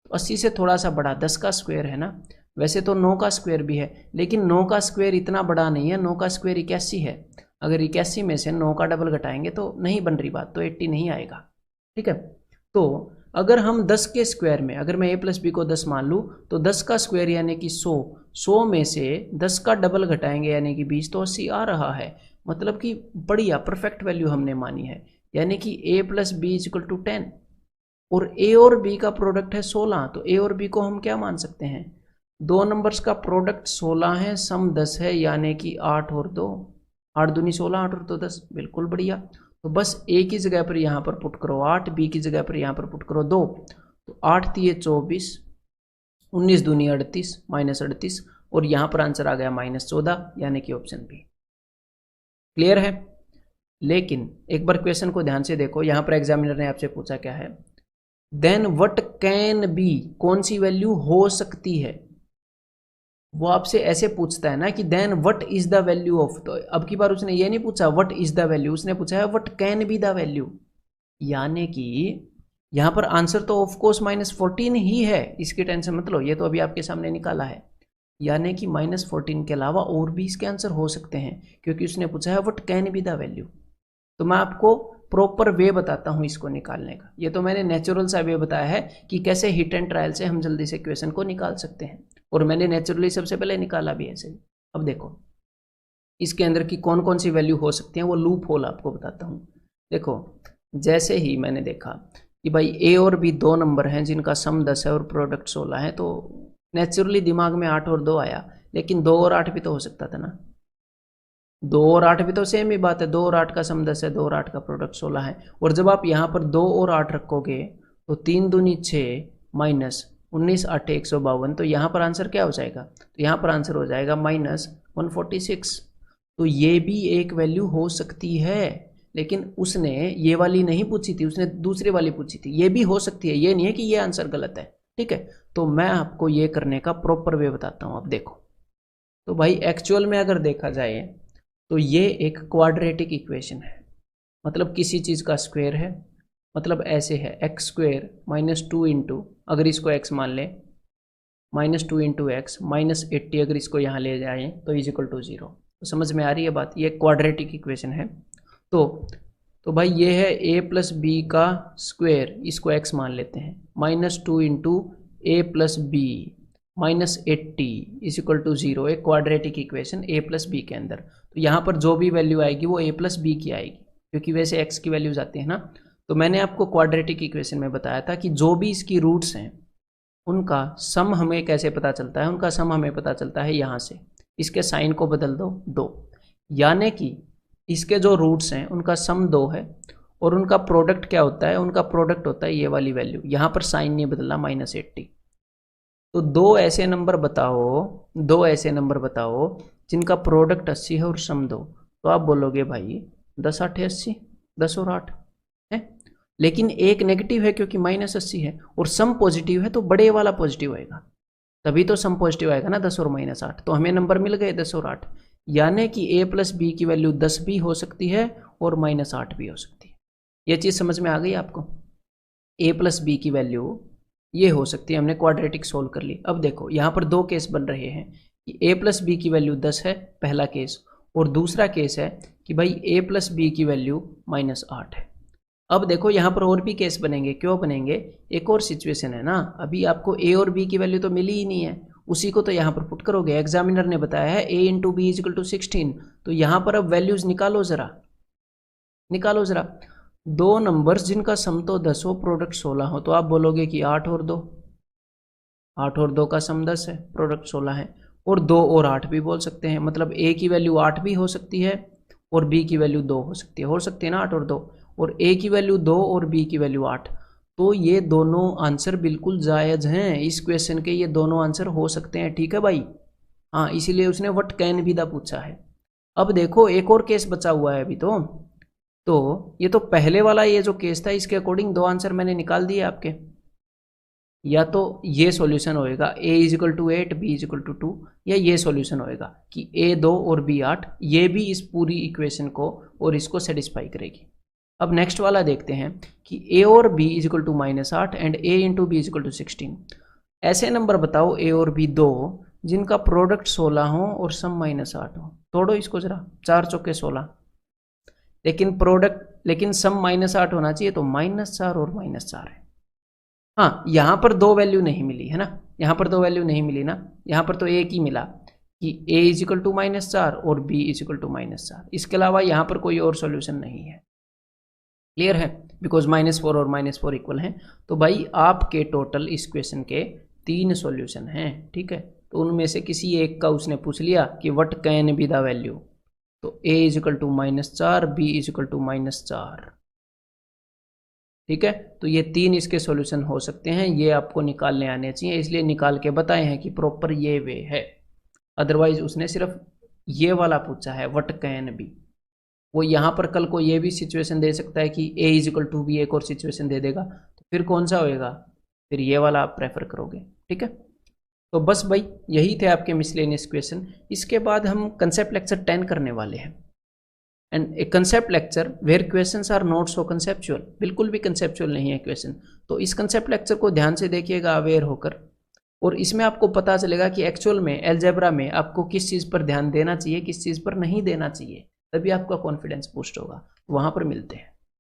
तो 80 से थोड़ा सा बड़ा 10 का स्क्वायर है ना, वैसे तो 9 का स्क्वायर भी है, लेकिन 9 का स्क्वायर इतना बड़ा नहीं है, 9 का स्क्वायर 81 है। अगर 81 में से 9 का डबल घटाएंगे तो नहीं बन रही बात, तो 80 नहीं आएगा। ठीक है, तो अगर हम 10 के स्क्वायर में, अगर मैं a प्लस बी को 10 मान लूँ, तो 10 का स्क्वायर यानी कि 100 में से 10 का डबल घटाएंगे यानी कि 20, तो 80 आ रहा है। मतलब कि बढ़िया परफेक्ट वैल्यू हमने मानी है, यानी कि a plus b is equal to 10, और a और b का प्रोडक्ट है 16, तो a और b को हम क्या मान सकते हैं, दो नंबर्स का प्रोडक्ट 16 है, सम 10 है, यानी कि 8 और 2, 8 दूनी 16, 8 और 2 10, बिल्कुल बढ़िया। तो बस a की जगह पर यहाँ पर पुट करो 8, b की जगह पर यहाँ पर पुट करो 2, तो 8 3 24, 19 दूनी 38 माइनस 38, और यहाँ पर आंसर आ गया -14, यानी कि ऑप्शन बी। क्लियर है? लेकिन एक बार क्वेश्चन को ध्यान से देखो, यहाँ पर एग्जामिनर ने आपसे पूछा क्या है, देन व्हाट कैन बी, कौन सी वैल्यू हो सकती है। वो आपसे ऐसे पूछता है ना कि then what is the value of, तो अब की बार उसने ये नहीं पूछा व्हाट इज द वैल्यू, उसने पूछा है what can be the value, यानी कि यहाँ पर आंसर तो ऑफ कोर्स -14 ही है, इसकी टेंशन मत लो, ये तो अभी आपके सामने निकाला है, यानी कि -14 के अलावा और भी इसके आंसर हो सकते हैं, क्योंकि उसने पूछा है what can be the value. तो मैं आपको प्रॉपर वे बताता हूँ इसको निकालने का। ये तो मैंने नेचुरल सा वे बताया है कि कैसे हिट एंड ट्रायल से हम जल्दी से क्वेश्चन को निकाल सकते हैं, और मैंने नेचुरली सबसे पहले निकाला भी ऐसे। अब देखो इसके अंदर की कौन कौन सी वैल्यू हो सकती हैं, वो लूप होल आपको बताता हूँ। देखो जैसे ही मैंने देखा कि भाई a और b दो नंबर हैं जिनका सम 10 है और प्रोडक्ट 16 है, तो नेचुरली दिमाग में 8 और 2 आया, लेकिन 2 और 8 भी तो हो सकता था ना, 2 और 8 भी तो सेम ही बात है, 2 और 8 का सम 10 है, 2 और 8 का प्रोडक्ट 16 है, और जब आप यहाँ पर 2 और 8 रखोगे तो 3 दूनी 6 माइनस 19 8 152, तो यहाँ पर आंसर क्या हो जाएगा, तो यहाँ पर आंसर हो जाएगा -146। तो ये भी एक वैल्यू हो सकती है, लेकिन उसने ये वाली नहीं पूछी थी, उसने दूसरी वाली पूछी थी। ये भी हो सकती है, ये नहीं है कि ये आंसर गलत है। ठीक है, तो मैं आपको ये करने का प्रॉपर वे बताता हूँ। अब देखो, तो भाई एक्चुअल में अगर देखा जाए तो ये एक क्वाड्रेटिक इक्वेशन है, मतलब किसी चीज़ का स्क्वायर है, मतलब ऐसे है एक्स स्क्वायर माइनस 2 इंटू, अगर इसको एक्स मान लें, -2 इंटू एक्स माइनस 80 अगर इसको यहाँ ले जाएं तो इज इक्वल टू 0। तो समझ में आ रही है बात, ये क्वाड्रेटिक इक्वेशन है। तो भाई ये है a प्लस बी का स्क्वायर, इसको x मान लेते हैं, -2 into a plus b minus 80 is equal to 0, एक quadratic equation a plus b के अंदर। तो यहाँ पर जो भी वैल्यू आएगी वो a प्लस बी की आएगी, क्योंकि वैसे x की वैल्यूज आती है ना। तो मैंने आपको क्वाड्रेटिक इक्वेशन में बताया था कि जो भी इसकी रूट्स हैं उनका सम हमें कैसे पता चलता है, उनका सम हमें पता चलता है यहाँ से, इसके साइन को बदल दो 2, यानी कि इसके जो रूट्स हैं उनका सम 2 है, और उनका प्रोडक्ट क्या होता है, उनका प्रोडक्ट होता है ये वाली वैल्यू, यहाँ पर साइन नहीं बदला -80। तो दो ऐसे नंबर बताओ जिनका प्रोडक्ट 80 है और सम 2, तो आप बोलोगे भाई 10 8 80, 10 और 8 है, लेकिन एक नेगेटिव है क्योंकि -80 है, और सम पॉजिटिव है तो बड़े वाला पॉजिटिव आएगा, तभी तो सम पॉजिटिव आएगा ना, 10 और -8। तो हमें नंबर मिल गए 10 और 8, यानी कि a प्लस बी की वैल्यू 10 भी हो सकती है और -8 भी हो सकती है। ये चीज़ समझ में आ गई आपको, a प्लस बी की वैल्यू ये हो सकती है, हमने क्वाड्रेटिक सोल्व कर ली। अब देखो यहाँ पर दो केस बन रहे हैं कि a प्लस बी की वैल्यू 10 है, पहला केस, और दूसरा केस है कि भाई a प्लस बी की वैल्यू -8 है। अब देखो यहाँ पर और भी केस बनेंगे, क्यों बनेंगे, एक और सिचुएशन है ना, अभी आपको a और b की वैल्यू तो मिली ही नहीं है, उसी को तो यहाँ पर पुट करोगे। एग्जामिनर ने बताया है a into b is equal to 16, तो यहाँ पर अब वैल्यूज निकालो जरा, दो नंबर्स जिनका सम तो 10 हो, प्रोडक्ट 16 हो, तो आप बोलोगे कि 8 और 2 का सम 10 है, प्रोडक्ट 16 है, और 2 और 8 भी बोल सकते हैं, मतलब a की वैल्यू 8 भी हो सकती है और b की वैल्यू 2 हो सकती है ना, 8 और 2, और a की वैल्यू 2 और b की वैल्यू 8। तो ये दोनों आंसर बिल्कुल जायज़ हैं, इस क्वेश्चन के ये दोनों आंसर हो सकते हैं, ठीक है भाई। हाँ, इसीलिए उसने व्हाट कैन बी द पूछा है। अब देखो एक और केस बचा हुआ है अभी तो ये तो पहले वाला ये जो केस था, इसके अकॉर्डिंग दो आंसर मैंने निकाल दिए आपके, या तो ये सॉल्यूशन होएगा a is equal to 8 b is equal to 2, या ये सॉल्यूशन होएगा कि a 2 और b 8, ये भी इस पूरी इक्वेशन को और इसको सेटिस्फाई करेगी। अब नेक्स्ट वाला देखते हैं कि a और b is equal to -8 and a into b is equal to 16। ऐसे नंबर बताओ a और b दो जिनका प्रोडक्ट 16 हो और सम -8 हो। तोड़ो इसको जरा, 4 चौके 16, लेकिन सम -8 होना चाहिए, तो -4 और -4 है। हाँ, यहाँ पर दो वैल्यू नहीं मिली है ना, यहाँ पर दो वैल्यू नहीं मिली ना, यहाँ पर तो एक ही मिला कि a इज इक्वल टू -4 और b इज इक्वल टू -4, इसके अलावा यहाँ पर कोई और सॉल्यूशन नहीं है। क्लियर है, बिकॉज -4 और -4 इक्वल हैं। तो भाई आपके टोटल इस क्वेश्चन के 3 सॉल्यूशन हैं, ठीक है। तो उनमें से किसी एक का उसने पूछ लिया कि what can be the value, तो a is equal to -4, b is equal to -4, ठीक है। तो ये 3 इसके सॉल्यूशन हो सकते हैं, ये आपको निकालने आने चाहिए, इसलिए निकाल के बताए हैं कि प्रॉपर ये वे है। अदरवाइज उसने सिर्फ ये वाला पूछा है व्हाट कैन बी, वो यहाँ पर कल को ये भी सिचुएशन दे सकता है कि a is equal to b, एक और सिचुएशन दे देगा, तो फिर कौन सा होएगा, फिर ये वाला आप प्रेफर करोगे, ठीक है। तो बस भाई यही थे आपके मिसलेनियस क्वेश्चन। इसके बाद हम कंसेप्ट लेक्चर 10 करने वाले हैं, and a concept lecture where questions are not so conceptual, बिल्कुल भी कंसेप्चुअल नहीं है क्वेश्चन। तो इस कंसेप्ट लेक्चर को ध्यान से देखिएगा अवेयर होकर, और इसमें आपको पता चलेगा कि एक्चुअल में अलजेब्रा में आपको किस चीज़ पर ध्यान देना चाहिए, किस चीज़ पर नहीं देना चाहिए, तभी आपका कॉन्फिडेंस बूस्ट होगा। वहाँ पर मिलते हैं।